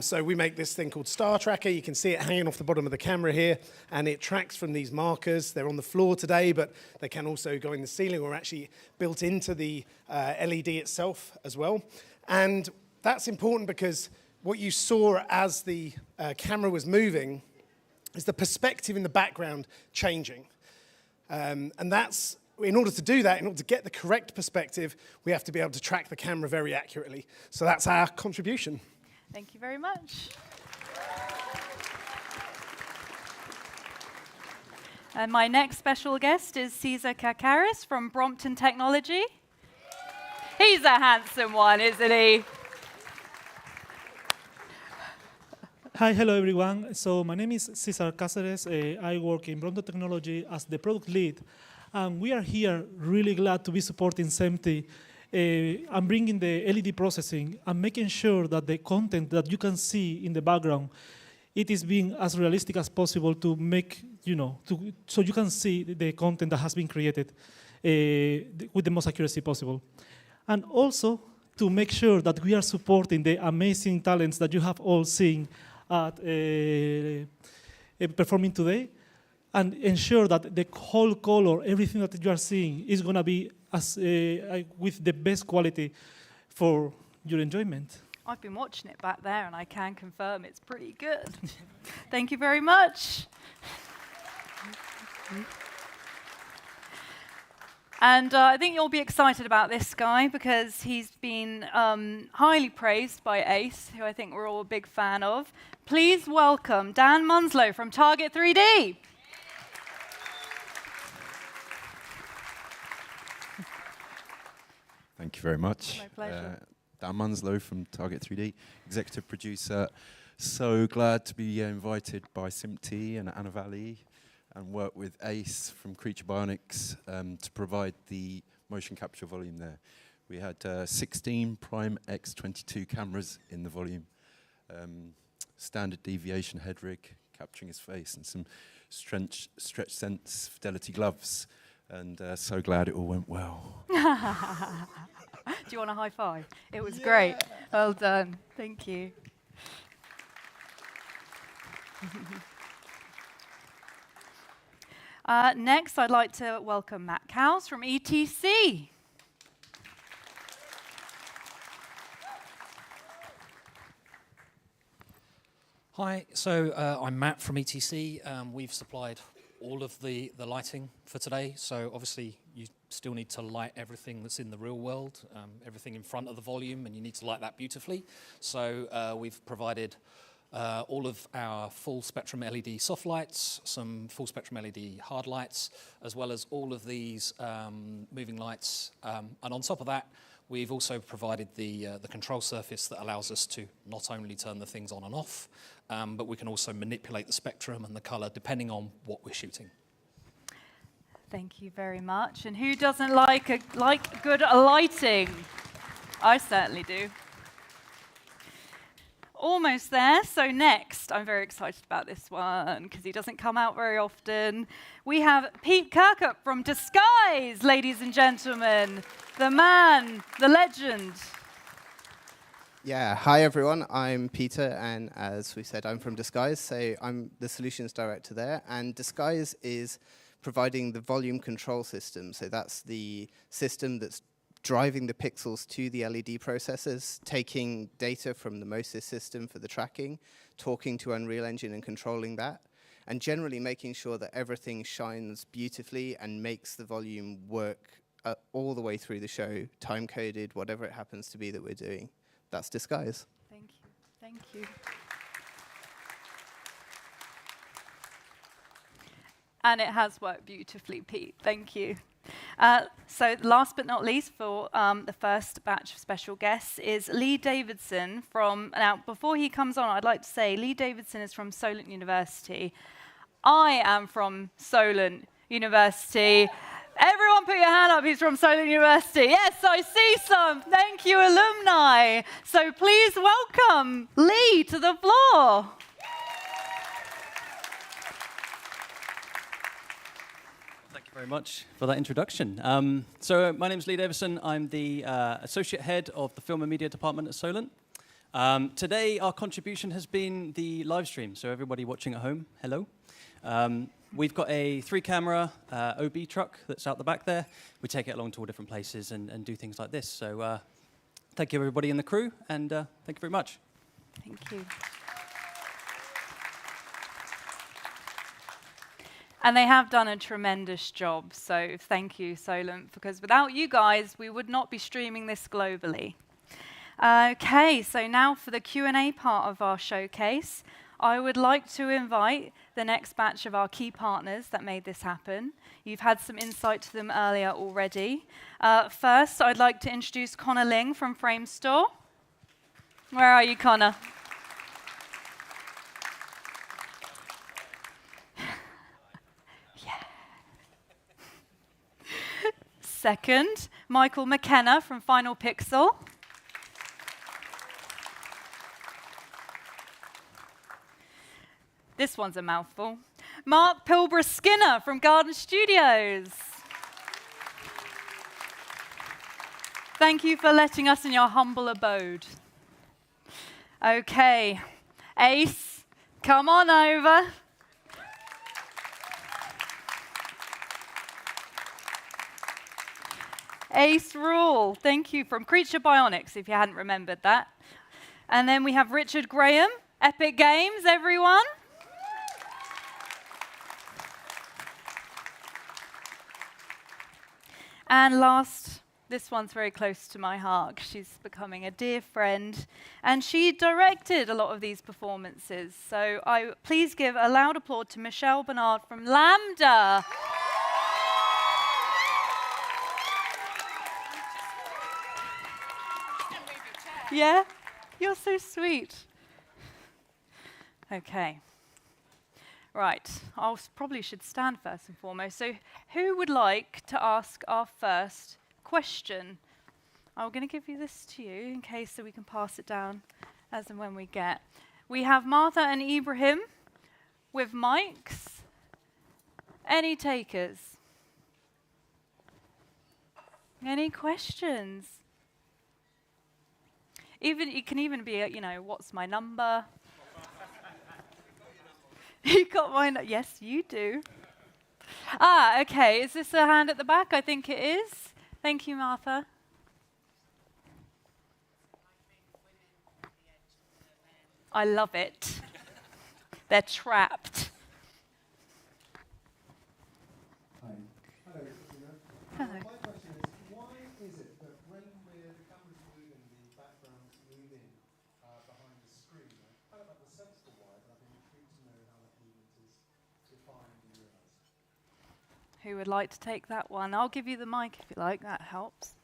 So we make this thing called Star Tracker. You can see it hanging off the bottom of the camera here, and it tracks from these markers. They're on the floor today, but they can also go in the ceiling or actually built into the LED itself as well. And that's important because what you saw as the camera was moving is the perspective in the background changing. And that's, in order to do that, in order to get the correct perspective, we have to be able to track the camera very accurately. So that's our contribution. Thank you very much. And my next special guest is Cesar Kakaris from Brompton Technology. He's a handsome one, isn't he? Hi, hello everyone. So my name is Cesar Cáceres. I work in Brompton Technology as the product lead. And we are here really glad to be supporting SMPTE. I'm bringing the LED processing and making sure that the content that you can see in the background, it is being as realistic as possible to make, so you can see the content that has been created with the most accuracy possible. And also, to make sure that we are supporting the amazing talents that you have all seen at performing today, and ensure that the whole color, everything that you are seeing, is going to be as with the best quality for your enjoyment. I've been watching it back there, and I can confirm it's pretty good. Thank you very much. And I think you'll be excited about this guy because he's been highly praised by Ace, who I think we're all a big fan of. Please welcome Dan Munslow from Target 3D. Thank you very much. My pleasure. Dan Munslow from Target 3D, executive producer. So glad to be invited by SMPTE and Anna Valley and work with Ace from Creature Bionics to provide the motion capture volume there. We had 16 Prime X22 cameras in the volume, standard deviation head rig, capturing his face, and some stretch sense fidelity gloves. And so glad it all went well. Do you want a high five? It was great. Well done. Thank you. Next, I'd like to welcome Matt Cowles from ETC. Hi, so I'm Matt from ETC. We've supplied all of the lighting for today, so obviously you still need to light everything that's in the real world, everything in front of the volume, and you need to light that beautifully. So we've provided all of our full spectrum LED soft lights, some full spectrum LED hard lights, as well as all of these moving lights. And on top of that, we've also provided the control surface that allows us to not only turn the things on and off, but we can also manipulate the spectrum and the color depending on what we're shooting. Thank you very much. And who doesn't like good lighting? I certainly do. Almost there. So next, I'm very excited about this one because he doesn't come out very often. We have Pete Kirkup from Disguise, ladies and gentlemen. The man, the legend. Yeah, hi everyone, I'm Peter, and as we said, I'm from Disguise, so I'm the solutions director there, and Disguise is providing the volume control system, so that's the system that's driving the pixels to the LED processors, taking data from the MOSIS system for the tracking, talking to Unreal Engine and controlling that, and generally making sure that everything shines beautifully and makes the volume work all the way through the show, time-coded, whatever it happens to be that we're doing. That's Disguise. Thank you. Thank you. And it has worked beautifully, Pete. Thank you. So last but not least for the first batch of special guests is Lee Davidson from, now before he comes on, I'd like to say Lee Davidson is from Solent University. I am from Solent University. Everyone put your hand up who's from Solent University. Yes, I see some. Thank you, alumni. So please welcome Lee to the floor. Thank you very much for that introduction. So my name is Lee Davison. I'm the Associate Head of the Film and Media Department at Solent. Today, our contribution has been the live stream. So everybody watching at home, hello. We've got a 3-camera OB truck that's out the back there. We take it along to all different places and do things like this. So thank you, everybody in the crew, and thank you very much. Thank you. And they have done a tremendous job, so thank you, Solent, because without you guys, we would not be streaming this globally. Okay, so now for the Q&A part of our showcase, I would like to invite the next batch of our key partners that made this happen. You've had some insight to them earlier already. First, I'd like to introduce Connor Ling from Framestore. Where are you, Connor? Yeah. Second, Michael McKenna from Final Pixel. This one's a mouthful. Mark Pilbara-Skinner from Garden Studios. Thank you for letting us in your humble abode. Okay, Ace, come on over. Ace Rule, thank you, from Creature Bionics, if you hadn't remembered that. And then we have Richard Graham, Epic Games, everyone. And last, this one's very close to my heart. She's becoming a dear friend, and she directed a lot of these performances. So please give a loud applause to Michelle Bernard from LAMDA. Yeah, you're so sweet. Okay. Right, I probably should stand first and foremost. So who would like to ask our first question? I'm going to give you this to you in case so we can pass it down as and when we get. We have Martha and Ibrahim with mics. Any takers? Any questions? It can even be, what's my number? You got mine? Yes, you do. Okay. Is this a hand at the back? I think it is. Thank you, Martha. I love it. They're trapped. Hi. Hello, Christina. Hello. My question is, why is it that when the camera's moving, the background's moving behind the screen? I kind of have a sense for why, but I'd be intrigued to know how that movement is defined and realised. Who would like to take that one? I'll give you the mic if you like. That helps.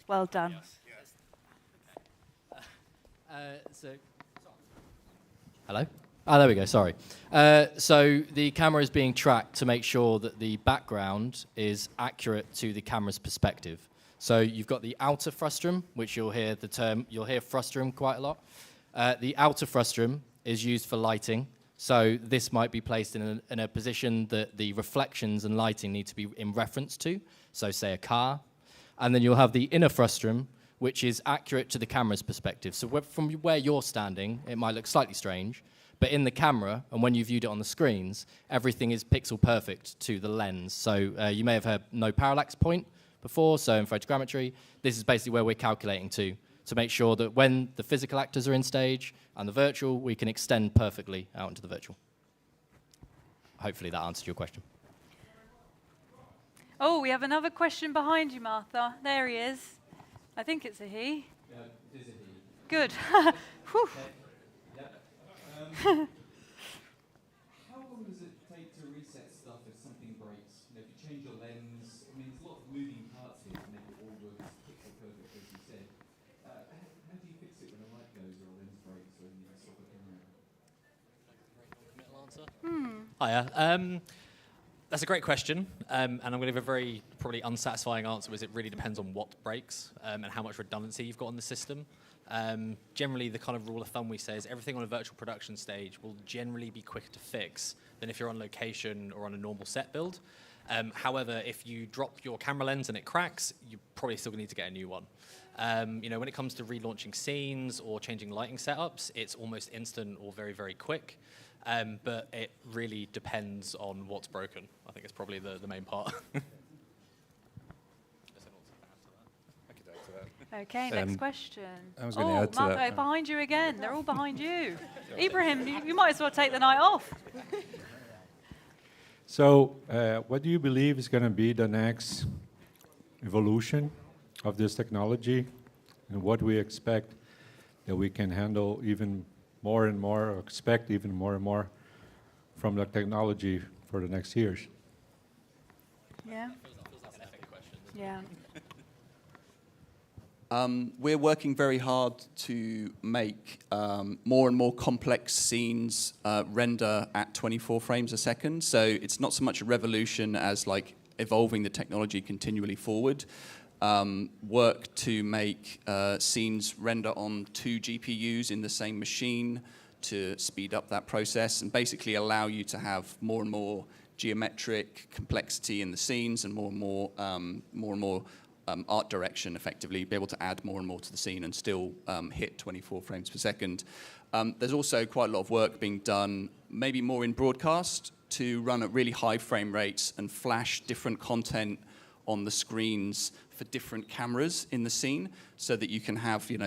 Well done. Hello? Oh, there we go, sorry. So the camera is being tracked to make sure that the background is accurate to the camera's perspective. So you've got the outer frustrum, which you'll hear frustrum quite a lot. The outer frustrum is used for lighting. So this might be placed in a position that the reflections and lighting need to be in reference to. So say a car. And then you'll have the inner frustrum, which is accurate to the camera's perspective. So from where you're standing, it might look slightly strange, but in the camera, and when you viewed it on the screens, everything is pixel perfect to the lens. So you may have heard no parallax point before, so in photogrammetry, this is basically where we're calculating to make sure that when the physical actors are in stage and the virtual, we can extend perfectly out into the virtual. Hopefully that answered your question. Oh, we have another question behind you, Martha. There he is. I think it's a he. Yeah, it is a he. Good. Whew. How long does it take to reset stuff if something breaks? If you change your lens, I mean, there's a lot of moving parts here to make it all work as pixel perfect, as you said. How do you fix it when a light goes or a lens breaks or you stop the camera? Hiya. That's a great question, and I'm going to give a very probably unsatisfying answer, because it really depends on what breaks and how much redundancy you've got on the system. Generally, the kind of rule of thumb we say is everything on a virtual production stage will generally be quicker to fix than if you're on location or on a normal set build. However, if you drop your camera lens and it cracks, you probably still need to get a new one. When it comes to relaunching scenes or changing lighting setups, it's almost instant or very, very quick. But it really depends on what's broken. I think it's probably the main part. Okay, next question. I was going to add to Martha, that. behind you again. They're all behind you. Ibrahim, you might as well take the night off. So, what do you believe is going to be the next evolution of this technology, and what we expect that we can handle even more and more, or expect even more and more from the technology for the next years? Yeah. Yeah. We're working very hard to make more and more complex scenes render at 24 frames a second. So it's not so much a revolution as like evolving the technology continually forward. Work to make scenes render on 2 GPUs in the same machine to speed up that process and basically allow you to have more and more geometric complexity in the scenes and more and more art direction, effectively, be able to add more and more to the scene and still hit 24 frames per second. There's also quite a lot of work being done, maybe more in broadcast, to run at really high frame rates and flash different content on the screens for different cameras in the scene, so that you can have, you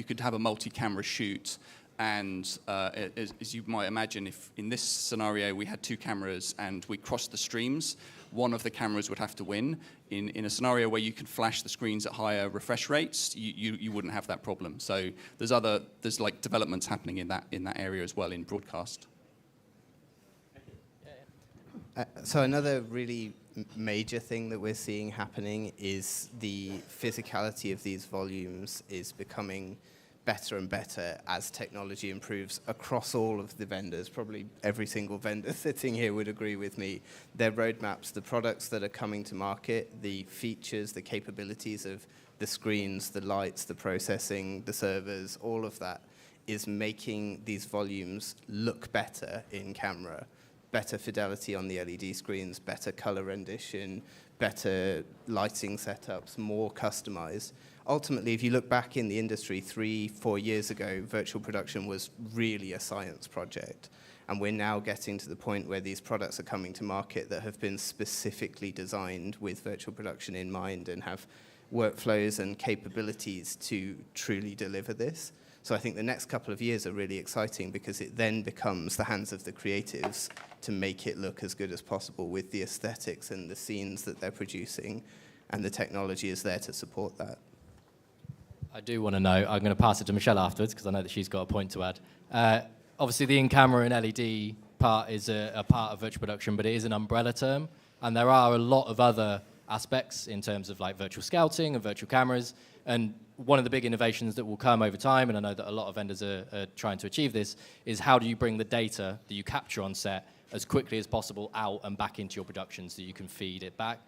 could have a multi-camera shoot. And as you might imagine, if in this scenario we had 2 cameras and we crossed the streams, one of the cameras would have to win. In a scenario where you can flash the screens at higher refresh rates, you wouldn't have that problem. So there's like developments happening in that area as well in broadcast. So another really major thing that we're seeing happening is the physicality of these volumes is becoming better and better as technology improves across all of the vendors. Probably every single vendor sitting here would agree with me. Their roadmaps, the products that are coming to market, the features, the capabilities of the screens, the lights, the processing, the servers, all of that is making these volumes look better in camera. Better fidelity on the LED screens, better color rendition, better lighting setups, more customized. Ultimately, if you look back in the industry 3-4 years ago, virtual production was really a science project. And we're now getting to the point where these products are coming to market that have been specifically designed with virtual production in mind and have workflows and capabilities to truly deliver this. So I think the next couple of years are really exciting because it then becomes the hands of the creatives to make it look as good as possible with the aesthetics and the scenes that they're producing, and the technology is there to support that. I do want to know, I'm going to pass it to Michelle afterwards because I know that she's got a point to add. Obviously the in-camera and LED part is a part of virtual production, but it is an umbrella term, and there are a lot of other aspects in terms of like virtual scouting and virtual cameras. And one of the big innovations that will come over time, and I know that a lot of vendors are trying to achieve this, is how do you bring the data that you capture on set as quickly as possible out and back into your production so you can feed it back.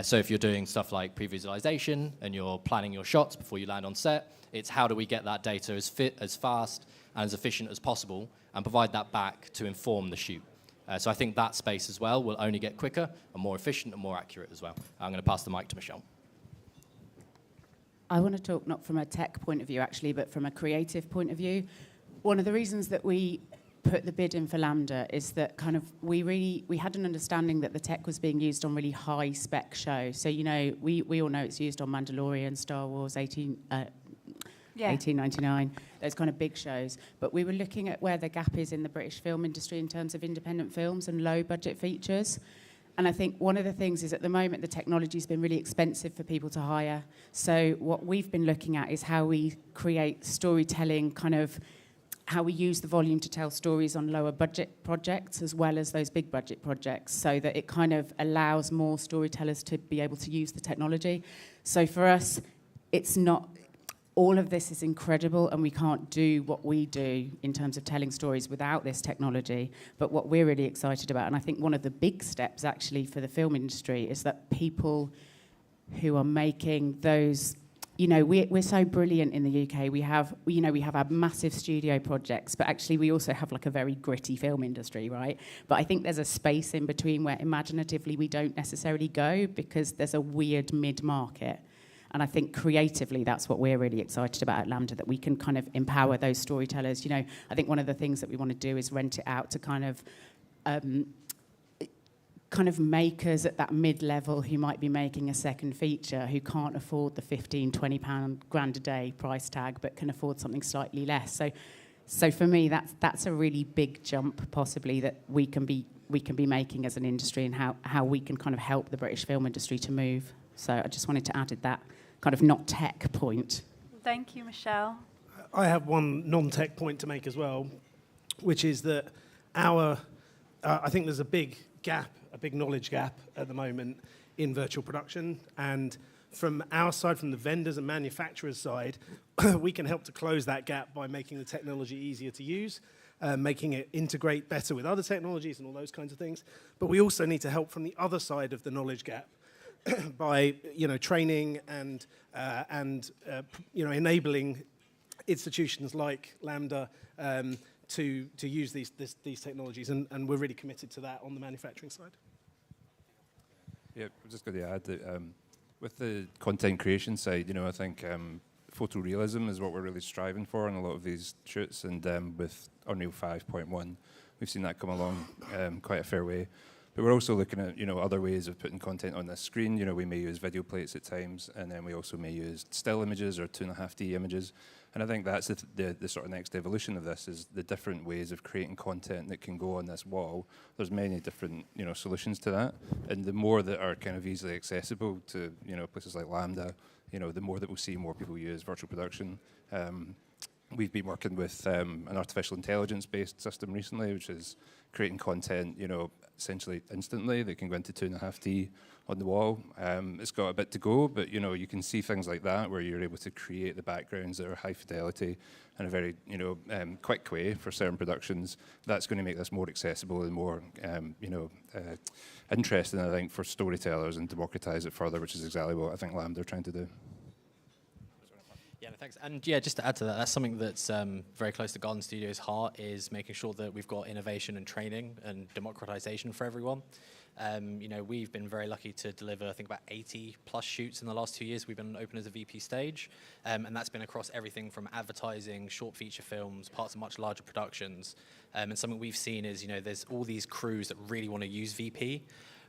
So if you're doing stuff like pre-visualization and you're planning your shots before you land on set, it's how do we get that data as fast and as efficient as possible and provide that back to inform the shoot. So I think that space as well will only get quicker and more efficient and more accurate as well. I'm going to pass the mic to Michelle. I want to talk not from a tech point of view, actually, but from a creative point of view. One of the reasons that we put the bid in for LAMDA is that kind of we had an understanding that the tech was being used on really high spec shows. So, we all know it's used on Mandalorian, Star Wars, 1899, those kind of big shows. But we were looking at where the gap is in the British film industry in terms of independent films and low budget features. And I think one of the things is at the moment the technology's been really expensive for people to hire. So what we've been looking at is how we create storytelling, kind of how we use the volume to tell stories on lower budget projects as well as those big budget projects, so that it kind of allows more storytellers to be able to use the technology. So for us, it's not, all of this is incredible and we can't do what we do in terms of telling stories without this technology. But what we're really excited about, and I think one of the big steps actually for the film industry, is that people who are making those, we're so brilliant in the UK. We have our massive studio projects, but actually we also have like a very gritty film industry, right? But I think there's a space in between where imaginatively we don't necessarily go because there's a weird mid-market. And I think creatively, that's what we're really excited about at LAMDA, that we can kind of empower those storytellers. I think one of the things that we want to do is rent it out to kind of makers at that mid-level who might be making a second feature, who can't afford the £15-20 grand a day price tag, but can afford something slightly less. So for me, that's a really big jump, possibly, that we can be making as an industry, and how we can kind of help the British film industry to move. So I just wanted to add that kind of not tech point. Thank you, Michelle. I have one non-tech point to make as well, which is that I think there's a big gap, a big knowledge gap at the moment in virtual production. And from our side, from the vendors and manufacturers side, we can help to close that gap by making the technology easier to use, making it integrate better with other technologies and all those kinds of things. But we also need to help from the other side of the knowledge gap by training and enabling institutions like LAMDA to use these technologies, and we're really committed to that on the manufacturing side. Yeah, I'm just going to add that with the content creation side, I think photorealism is what we're really striving for in a lot of these shoots, and with Unreal 5.1, we've seen that come along quite a fair way. But we're also looking at, other ways of putting content on this screen. We may use video plates at times, and then we also may use still images or 2.5D images. And I think that's the sort of next evolution of this, is the different ways of creating content that can go on this wall. There's many different, solutions to that. And the more that are kind of easily accessible to, places like LAMDA, the more that we'll see more people use virtual production. We've been working with an artificial intelligence-based system recently, which is creating content, essentially instantly that can go into 2.5D on the wall. It's got a bit to go, but you can see things like that where you're able to create the backgrounds that are high fidelity in a very quick way for certain productions. That's going to make this more accessible and more interesting, I think, for storytellers, and democratize it further, which is exactly what I think LAMDA are trying to do. Yeah, no, thanks. And yeah, just to add to that, that's something that's very close to Garden Studio's heart, is making sure that we've got innovation and training and democratization for everyone. We've been very lucky to deliver, I think, about 80 plus shoots in the last 2 years. We've been open as a VP stage, and that's been across everything from advertising, short feature films, parts of much larger productions. And something we've seen is, there's all these crews that really want to use VP,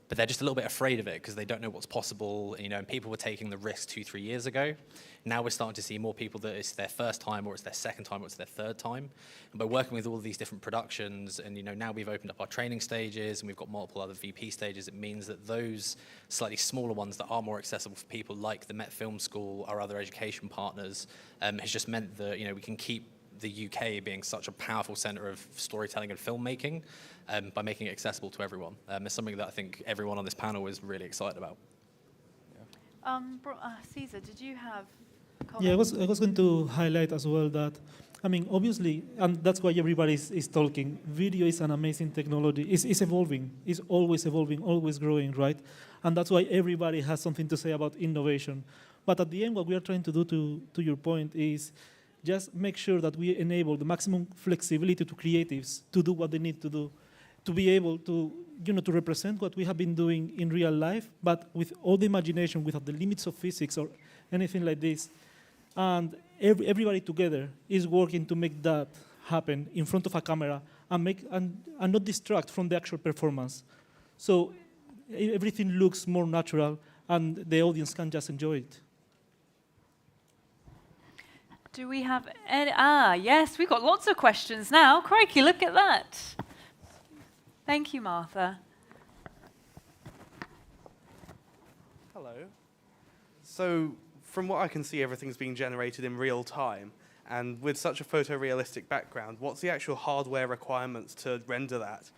but they're just a little bit afraid of it because they don't know what's possible. And people were taking the risk 2-3 years ago. Now we're starting to see more people that it's their first time, or it's their second time, or it's their third time. And by working with all of these different productions, and now we've opened up our training stages, and we've got multiple other VP stages, it means that those slightly smaller ones that are more accessible for people like the Met Film School, our other education partners, has just meant that we can keep the UK being such a powerful centre of storytelling and filmmaking by making it accessible to everyone. It's something that I think everyone on this panel is really excited about. Caesar, did you have comments? Yeah, I was going to highlight as well that, obviously, and that's why everybody is talking, video is an amazing technology. It's evolving. It's always evolving, always growing, right? And that's why everybody has something to say about innovation. But at the end, what we are trying to do, to your point, is just make sure that we enable the maximum flexibility to creatives to do what they need to do, to be able to, to represent what we have been doing in real life, but with all the imagination, without the limits of physics or anything like this. And everybody together is working to make that happen in front of a camera and not distract from the actual performance. So everything looks more natural, and the audience can just enjoy it. Do we have any? Yes, we've got lots of questions now. Crikey, look at that. Thank you, Martha. Hello. So, from what I can see, everything's being generated in real time. And with such a photorealistic background, what's the actual hardware requirements to render that?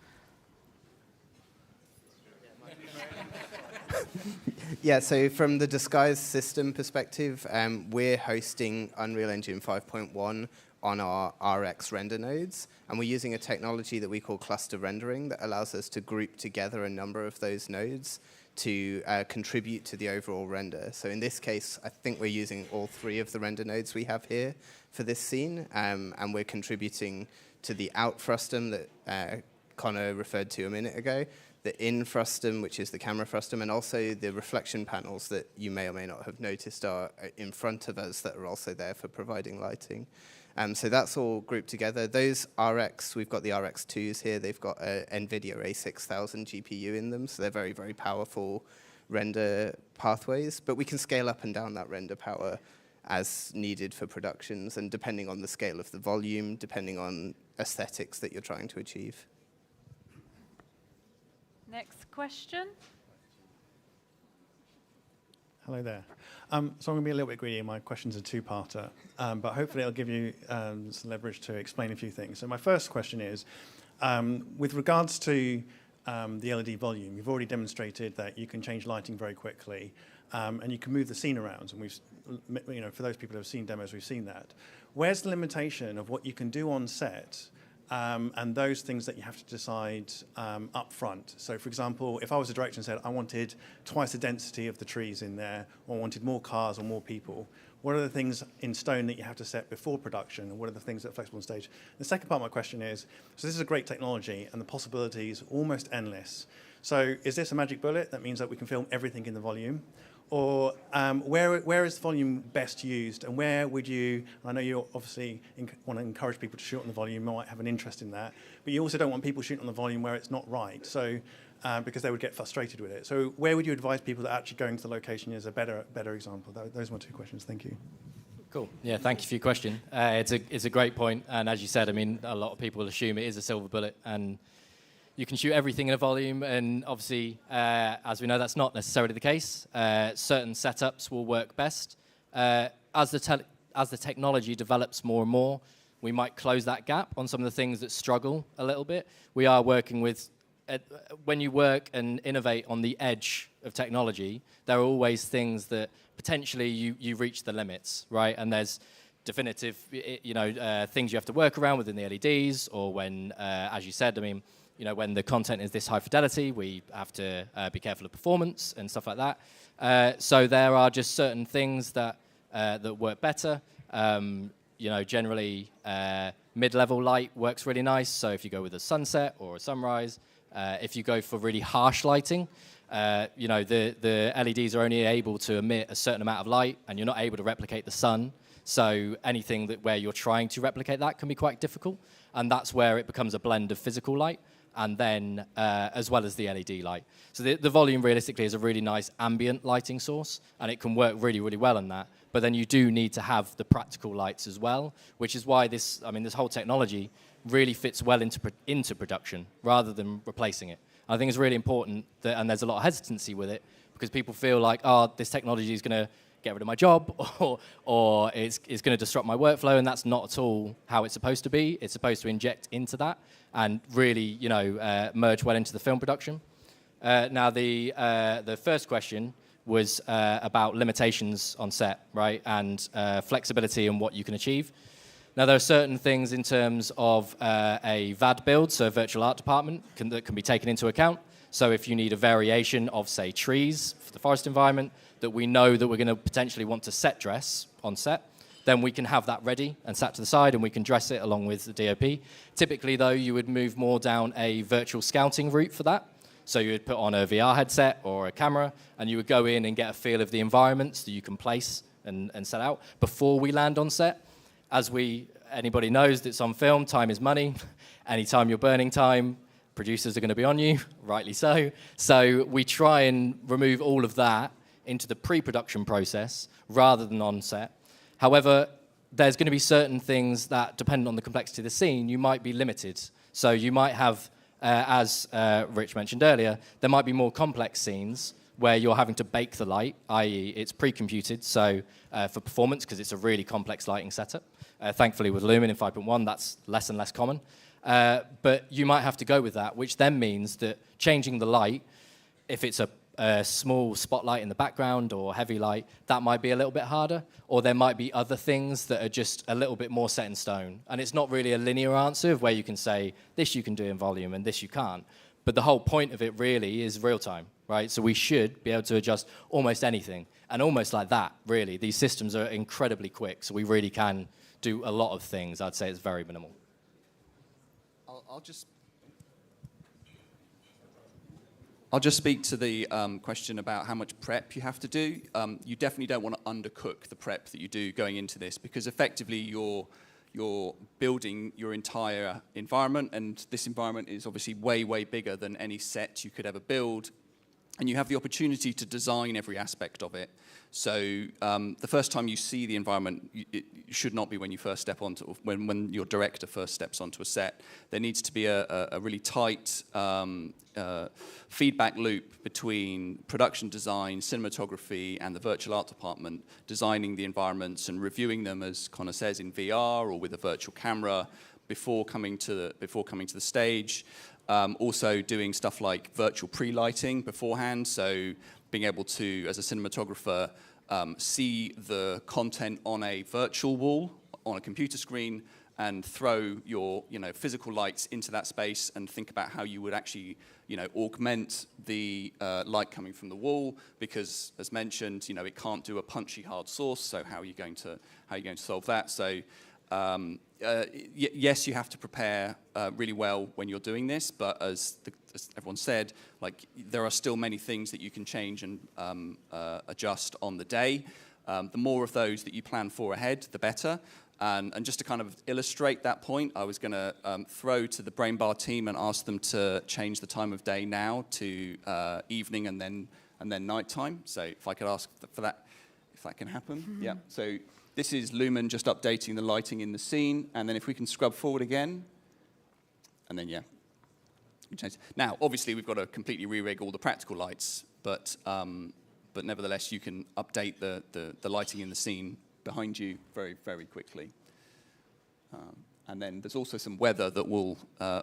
Yeah, so from the Disguise system perspective, we're hosting Unreal Engine 5.1 on our RX render nodes, and we're using a technology that we call cluster rendering that allows us to group together a number of those nodes to contribute to the overall render. So in this case, I think we're using all 3 of the render nodes we have here for this scene, and we're contributing to the out frustum that Connor referred to a minute ago, the in frustum, which is the camera frustum, and also the reflection panels that you may or may not have noticed are in front of us that are also there for providing lighting. So that's all grouped together. Those RX, we've got the RX2s here. They've got an NVIDIA A6000 GPU in them, so they're very, very powerful render pathways. But we can scale up and down that render power as needed for productions, and depending on the scale of the volume, depending on aesthetics that you're trying to achieve. Next question. Hello there. So I'm going to be a little bit greedy. My question's a two-parter, but hopefully I'll give you some leverage to explain a few things. So my first question is, with regards to the LED volume, you've already demonstrated that you can change lighting very quickly, and you can move the scene around. And we've, for those people who have seen demos, we've seen that. Where's the limitation of what you can do on set? And those things that you have to decide up front. So, for example, if I was a director and said I wanted twice the density of the trees in there, or wanted more cars or more people, what are the things in stone that you have to set before production, and what are the things that are flexible on stage? The second part of my question is, so this is a great technology, and the possibilities are almost endless. So is this a magic bullet that means that we can film everything in the volume? Or where is the volume best used, and where would you, I know you obviously want to encourage people to shoot on the volume, you might have an interest in that, but you also don't want people shooting on the volume where it's not right, so because they would get frustrated with it. So where would you advise people that actually going to the location is a better example? Those are my 2 questions, thank you. Cool. Yeah, thank you for your question. It's a great point, and as you said, I mean, a lot of people assume it is a silver bullet, and you can shoot everything in a volume, and obviously, as we know, that's not necessarily the case. Certain setups will work best. As the technology develops more and more, we might close that gap on some of the things that struggle a little bit. We are working with, when you work and innovate on the edge of technology, there are always things that potentially you reach the limits, right? And there's definitive, things you have to work around within the LEDs, or when, as you said, I mean, when the content is this high fidelity, we have to be careful of performance and stuff like that. So there are just certain things that work better. Generally, mid-level light works really nice. So if you go with a sunset or a sunrise, if you go for really harsh lighting, the LEDs are only able to emit a certain amount of light, and you're not able to replicate the sun. So anything where you're trying to replicate that can be quite difficult. And that's where it becomes a blend of physical light, and then as well as the LED light. So the volume realistically is a really nice ambient lighting source, and it can work really, really well on that. But then you do need to have the practical lights as well, which is why this whole technology really fits well into production rather than replacing it. I think it's really important that, and there's a lot of hesitancy with it, because people feel like, this technology is going to get rid of my job, or it's going to disrupt my workflow, and that's not at all how it's supposed to be. It's supposed to inject into that and really, merge well into the film production. Now, the first question was about limitations on set, right, and flexibility and what you can achieve. Now, there are certain things in terms of a VAD build, so a virtual art department, that can be taken into account. So if you need a variation of, say, trees for the forest environment that we know that we're going to potentially want to set dress on set, then we can have that ready and sat to the side, and we can dress it along with the DOP. Typically, though, you would move more down a virtual scouting route for that. So you would put on a VR headset or a camera, and you would go in and get a feel of the environments that you can place and set out before we land on set. As anybody knows that's on film, time is money. Anytime you're burning time, producers are going to be on you, rightly so. So we try and remove all of that into the pre-production process rather than on set. However, there's going to be certain things that, depending on the complexity of the scene, you might be limited. So you might have, as Rich mentioned earlier, there might be more complex scenes where you're having to bake the light, i.e. it's pre-computed, so for performance, because it's a really complex lighting setup. Thankfully, with Lumen in 5.1, that's less and less common. But you might have to go with that, which then means that changing the light, if it's a small spotlight in the background or heavy light, that might be a little bit harder, or there might be other things that are just a little bit more set in stone. And it's not really a linear answer of where you can say, this you can do in volume and this you can't. But the whole point of it really is real time, right? So we should be able to adjust almost anything, and almost like that, really. These systems are incredibly quick, so we really can do a lot of things. I'd say it's very minimal. I'll just speak to the question about how much prep you have to do. You definitely don't want to undercook the prep that you do going into this, because effectively you're building your entire environment, and this environment is obviously way, way bigger than any set you could ever build. And you have the opportunity to design every aspect of it. So the first time you see the environment, it should not be when you first step onto, when your director first steps onto a set. There needs to be a really tight feedback loop between production design, cinematography, and the virtual art department, designing the environments and reviewing them, as Connor says, in VR or with a virtual camera before coming to the stage. Also doing stuff like virtual pre-lighting beforehand, so being able to, as a cinematographer, see the content on a virtual wall, on a computer screen, and throw your physical lights into that space and think about how you would actually augment the light coming from the wall, because as mentioned, it can't do a punchy hard source. So how are you going to solve that? So yes, you have to prepare really well when you're doing this, but as everyone said, like, there are still many things that you can change and adjust on the day. The more of those that you plan for ahead, the better. And just to kind of illustrate that point, I was going to throw to the Brain Bar team and ask them to change the time of day now to evening and then nighttime. So if I could ask for that, if that can happen. Mm-hmm. Yeah. So this is Lumen just updating the lighting in the scene. And then if we can scrub forward again, and then, yeah. Now, obviously, we've got to completely re-rig all the practical lights, but nevertheless, you can update the lighting in the scene behind you very, very quickly. And then there's also some weather that will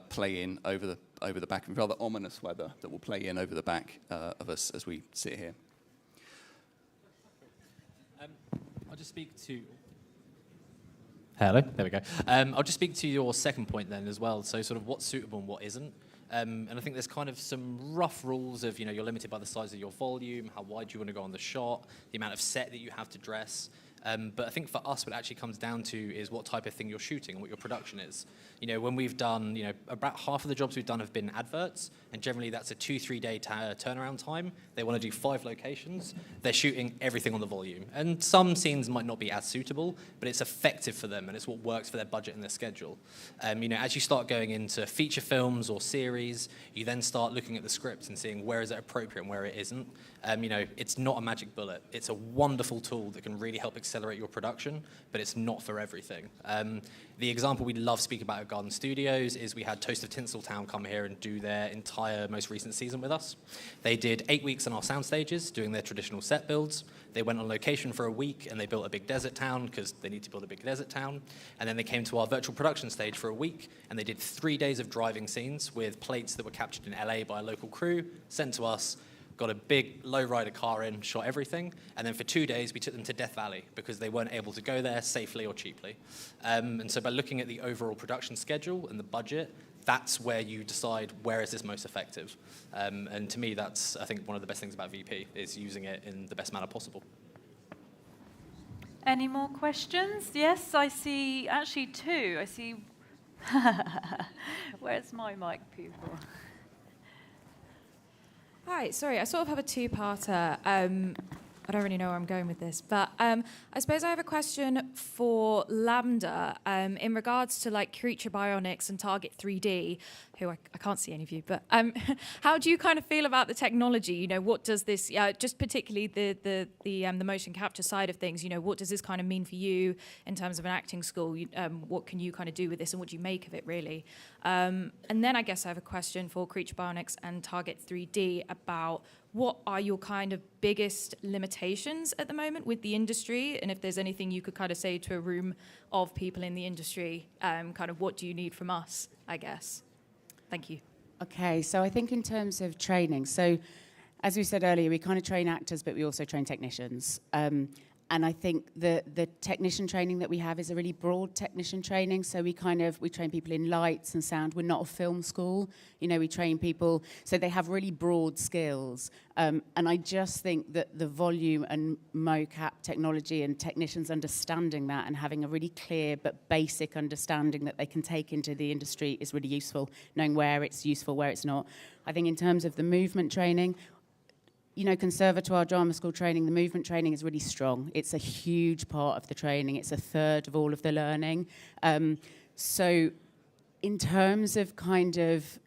play in over the back, rather ominous weather that will play in over the back of us as we sit here. I'll just speak to... Hello, there we go. I'll just speak to your second point then as well. So sort of what's suitable and what isn't. And I think there's kind of some rough rules of, you're limited by the size of your volume, how wide you want to go on the shot, the amount of set that you have to dress. But I think for us, what it actually comes down to is what type of thing you're shooting and what your production is. When we've done, about half of the jobs we've done have been adverts, and generally that's a 2-3 day turnaround time. They want to do 5 locations. They're shooting everything on the volume. And some scenes might not be as suitable, but it's effective for them, and it's what works for their budget and their schedule. As you start going into feature films or series, you then start looking at the script and seeing where is it appropriate and where it isn't. It's not a magic bullet. It's a wonderful tool that can really help accelerate your production, but it's not for everything. The example we love speaking about at Garden Studios is we had Toast of Tinseltown come here and do their entire most recent season with us. They did 8 weeks on our sound stages doing their traditional set builds. They went on location for a week and they built a big desert town because they need to build a big desert town. And then they came to our virtual production stage for a week and they did 3 days of driving scenes with plates that were captured in LA by a local crew, sent to us, got a big lowrider car in, shot everything, and then for 2 days we took them to Death Valley because they weren't able to go there safely or cheaply. And so by looking at the overall production schedule and the budget, that's where you decide where is this most effective. And to me, that's, I think, one of the best things about VP is using it in the best manner possible. Any more questions? Yes, I see actually 2. I see, where's my mic, people? Hi, sorry, I sort of have a 2-parter. I don't really know where I'm going with this, but I suppose I have a question for LAMDA in regards to like Creature Bionics and Target 3D, who I can't see any of you, but how do you kind of feel about the technology? What does this, just particularly the motion capture side of things, what does this kind of mean for you in terms of an acting school? What can you kind of do with this and what do you make of it really? And then I guess I have a question for Creature Bionics and Target 3D about what are your kind of biggest limitations at the moment with the industry? And if there's anything you could kind of say to a room of people in the industry, kind of what do you need from us, I guess? Thank you. Okay, so I think in terms of training, so as we said earlier, we kind of train actors, but we also train technicians. And I think the technician training that we have is a really broad technician training. So we train people in lights and sound. We're not a film school. We train people, so they have really broad skills. And I just think that the volume and mocap technology and technicians understanding that and having a really clear but basic understanding that they can take into the industry is really useful, knowing where it's useful, where it's not. I think in terms of the movement training, Conservatoire Drama School training, the movement training is really strong. It's a huge part of the training. It's a third of all of the learning. So in terms of kind of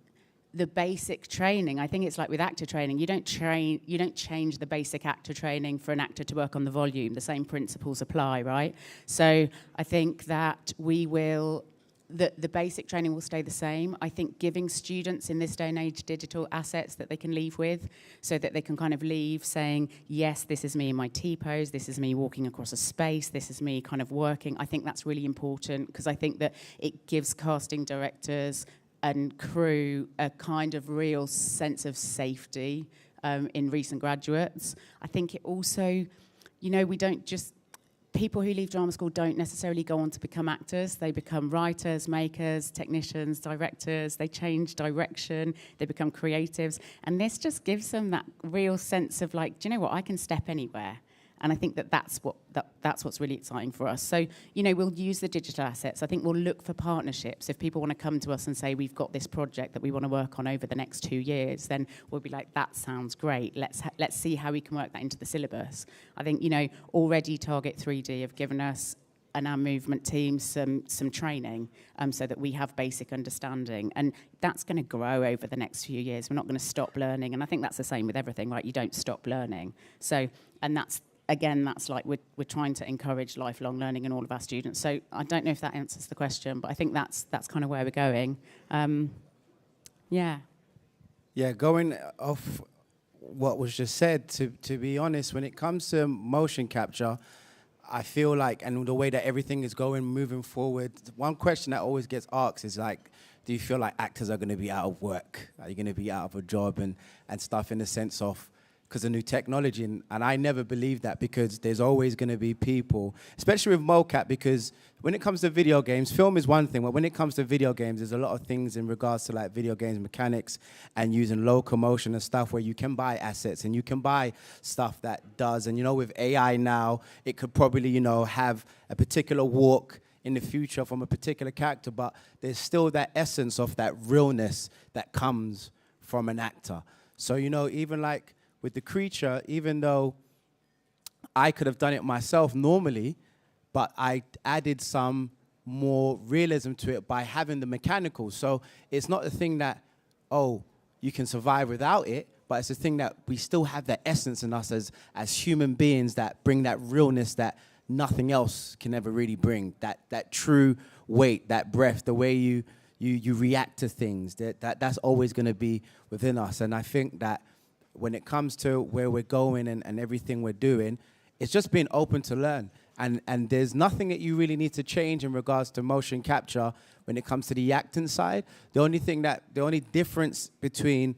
the basic training, I think it's like with actor training. You don't change the basic actor training for an actor to work on the volume. The same principles apply, right? So I think that the basic training will stay the same. I think giving students in this day and age digital assets that they can leave with so that they can kind of leave saying, yes, this is me in my T-pose, this is me walking across a space, this is me kind of working. I think that's really important because I think that it gives casting directors and crew a kind of real sense of safety in recent graduates. I think it also, we don't just people who leave drama school don't necessarily go on to become actors. They become writers, makers, technicians, directors. They change direction. They become creatives. And this just gives them that real sense of like, do you know what? I can step anywhere. And I think that's what's really exciting for us. So, you know, we'll use the digital assets. I think we'll look for partnerships. If people want to come to us and say, we've got this project that we want to work on over the next 2 years, then we'll be like, that sounds great. Let's see how we can work that into the syllabus. I think, you know, already Target 3D have given us and our movement team some training so that we have basic understanding. And that's going to grow over the next few years. We're not going to stop learning. And I think that's the same with everything, right? You don't stop learning. So, and that's, again, that's like we're trying to encourage lifelong learning in all of our students. So I don't know if that answers the question, but I think that's kind of where we're going. Yeah. Yeah, going off what was just said, to be honest, when it comes to motion capture, I feel like, and the way that everything is going, moving forward, one question that always gets asked is like, do you feel like actors are going to be out of work? Are you going to be out of a job and stuff, in the sense of, because of new technology, and I never believed that, because there's always going to be people, especially with mocap, because when it comes to video games, film is one thing, but when it comes to video games, there's a lot of things in regards to like video games mechanics and using locomotion and stuff where you can buy assets and you can buy stuff that does, and you know, with AI now, it could probably, you know, have a particular walk in the future from a particular character, but there's still that essence of that realness that comes from an actor. So, you know, even like with the creature, even though I could have done it myself normally, but I added some more realism to it by having the mechanical. So it's not the thing that, oh, you can survive without it, but it's the thing that we still have that essence in us as human beings that bring that realness that nothing else can ever really bring. That true weight, that breath, the way you react to things, that's always going to be within us. And I think that when it comes to where we're going and everything we're doing, it's just being open to learn. And there's nothing that you really need to change in regards to motion capture when it comes to the acting side. The only difference between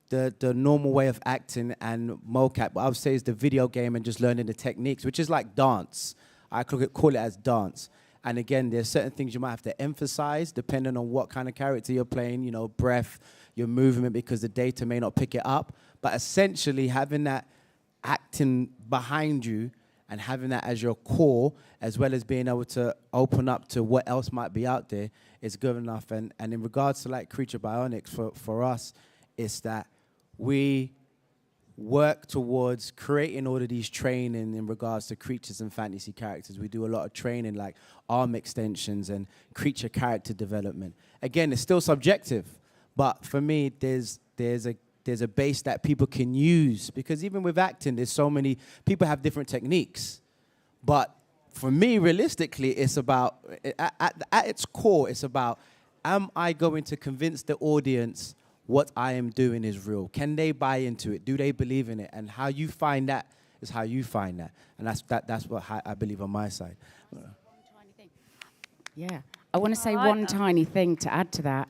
the normal way of acting and mocap, I would say, is the video game and just learning the techniques, which is like dance. I could call it as dance. And again, there's certain things you might have to emphasize depending on what kind of character you're playing, you know, breath, your movement, because the data may not pick it up. But essentially having that acting behind you and having that as your core, as well as being able to open up to what else might be out there, is good enough. And in regards to like Creature Bionics, for us, it's that we work towards creating all of these training in regards to creatures and fantasy characters. We do a lot of training like arm extensions and creature character development. Again, it's still subjective, but for me, there's a base that people can use, because even with acting, there's so many people have different techniques. But for me, realistically, it's about, at its core, it's about, am I going to convince the audience what I am doing is real? Can they buy into it? Do they believe in it? And how you find that is how you find that. And that's what I believe on my side. Yeah, I want to say one tiny thing to add to that.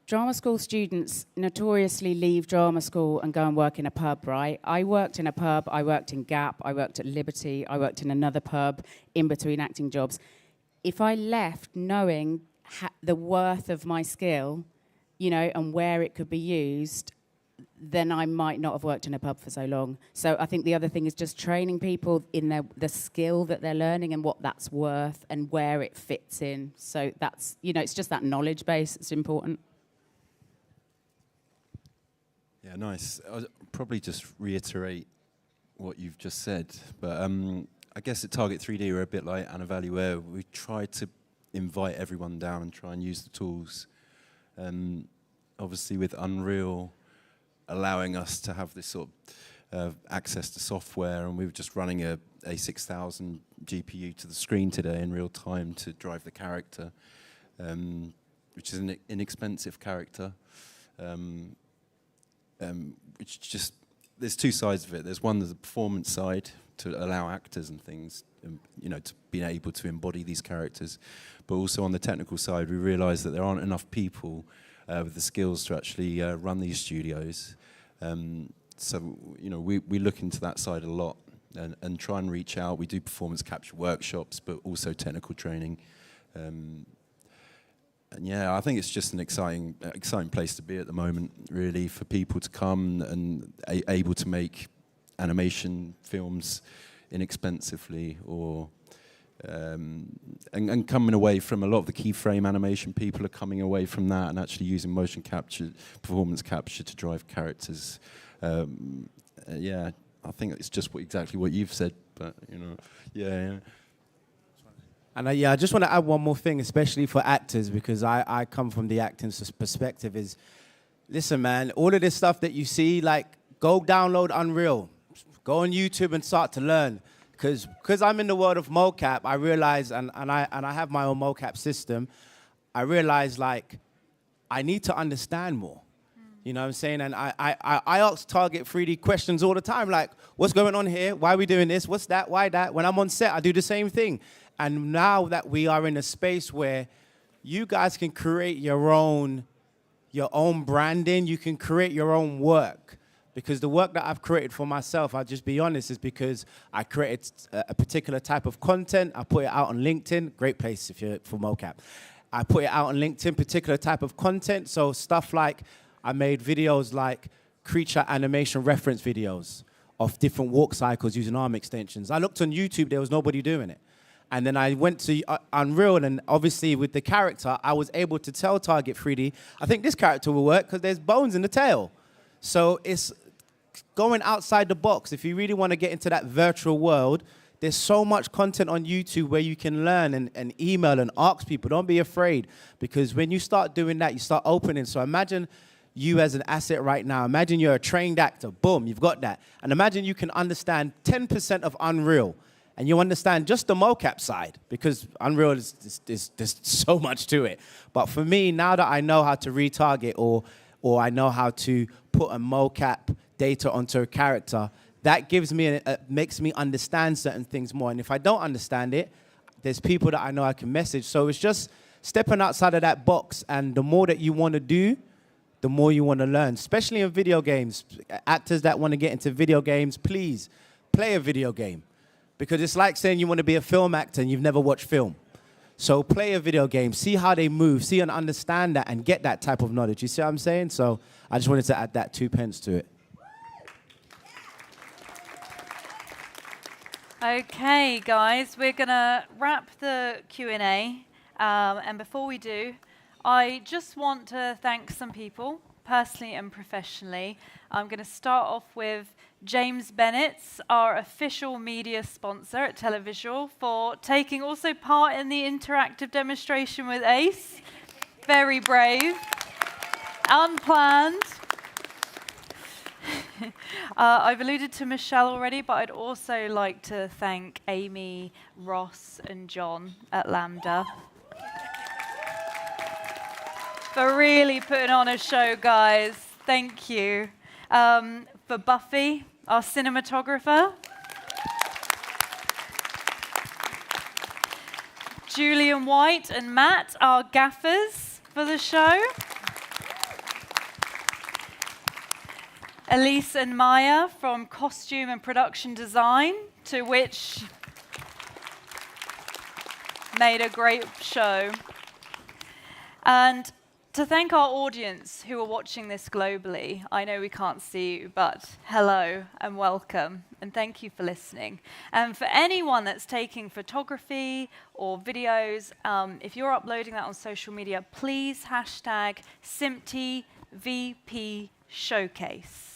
Drama school students notoriously leave drama school and go and work in a pub, right? I worked in a pub, I worked in Gap, I worked at Liberty, I worked in another pub in between acting jobs. If I left knowing the worth of my skill, you know, and where it could be used, then I might not have worked in a pub for so long. So I think the other thing is just training people in the skill that they're learning and what that's worth and where it fits in. So that's, you know, it's just that knowledge base that's important. Yeah, nice. I'll probably just reiterate what you've just said, but I guess at Target 3D we're a bit like Anna Valley, where we try to invite everyone down and try and use the tools. Obviously with Unreal allowing us to have this sort of access to software, and we were just running a 6000 GPU to the screen today in real time to drive the character, which is an inexpensive character. Which just, there's two sides of it. There's one, there's the performance side to allow actors and things, you know, to be able to embody these characters. But also on the technical side, we realize that there aren't enough people with the skills to actually run these studios. So, you know, we look into that side a lot. and try and reach out. We do performance capture workshops, but also technical training. And yeah, I think it's just an exciting place to be at the moment, really, for people to come and able to make animation films inexpensively, or and coming away from a lot of the keyframe animation. People are coming away from that and actually using motion capture, performance capture to drive characters. Yeah, I think it's just exactly what you've said, but you know, yeah. And I just want to add one more thing, especially for actors, because I come from the acting perspective. Is listen, man, all of this stuff that you see, like, go download Unreal, go on YouTube and start to learn. Because I'm in the world of mocap, I realize, and I have my own mocap system, I realize, like, I need to understand more. You know what I'm saying? And I ask Target 3D questions all the time, like, what's going on here? Why are we doing this? What's that? Why that? When I'm on set, I do the same thing. And now that we are in a space where you guys can create your own branding, you can create your own work. Because the work that I've created for myself, I'll just be honest, is because I created a particular type of content. I put it out on LinkedIn, great place if you're for mocap. I put it out on LinkedIn, particular type of content. So stuff like, I made videos like creature animation reference videos of different walk cycles using arm extensions. I looked on YouTube, there was nobody doing it. And then I went to Unreal, and obviously with the character, I was able to tell Target 3D, I think this character will work because there's bones in the tail. So it's going outside the box. If you really want to get into that virtual world, there's so much content on YouTube where you can learn and email and ask people. Don't be afraid, because when you start doing that, you start opening. So imagine you as an asset right now. Imagine you're a trained actor. Boom, you've got that. And imagine you can understand 10% of Unreal, and you understand just the mocap side, because Unreal there's so much to it. But for me, now that I know how to retarget or I know how to put a mocap data onto a character, that gives me makes me understand certain things more. And if I don't understand it, there's people that I know I can message. So it's just stepping outside of that box, and the more that you want to do, the more you want to learn, especially in video games. Actors that want to get into video games, please play a video game. Because it's like saying you want to be a film actor and you've never watched film. So play a video game, see how they move, see and understand that, and get that type of knowledge. You see what I'm saying? So I just wanted to add that 2 pence to it. Okay, guys, we're going to wrap the Q&A. And before we do, I just want to thank some people, personally and professionally. I'm going to start off with James Bennett, our official media sponsor at Televisual, for taking also part in the interactive demonstration with Ace. Very brave. Unplanned. I've alluded to Michelle already, but I'd also like to thank Amy, Ross, and John at LAMDA for really putting on a show, guys. Thank you. For Buffy, our cinematographer. Julian White and Matt, our gaffers for the show. Elise and Maya from costume and production design, to which made a great show. And to thank our audience who are watching this globally. I know we can't see you, but hello and welcome, and thank you for listening. And for anyone that's taking photography or videos, if you're uploading that on social media, please hashtag SMPTE VP Showcase.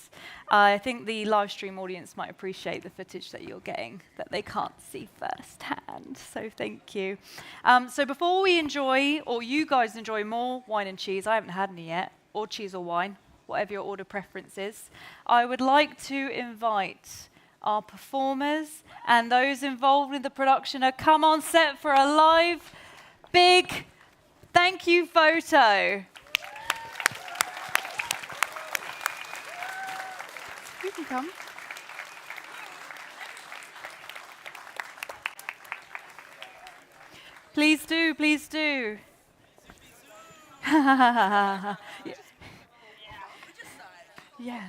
I think the live stream audience might appreciate the footage that you're getting that they can't see firsthand, so thank you. So before we enjoy, or you guys enjoy more wine and cheese, I haven't had any yet, or cheese or wine, whatever your order preference is, I would like to invite our performers and those involved in the production to come on set for a live, big thank you photo. You can come. Please do, please do. Yeah. Yeah.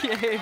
you.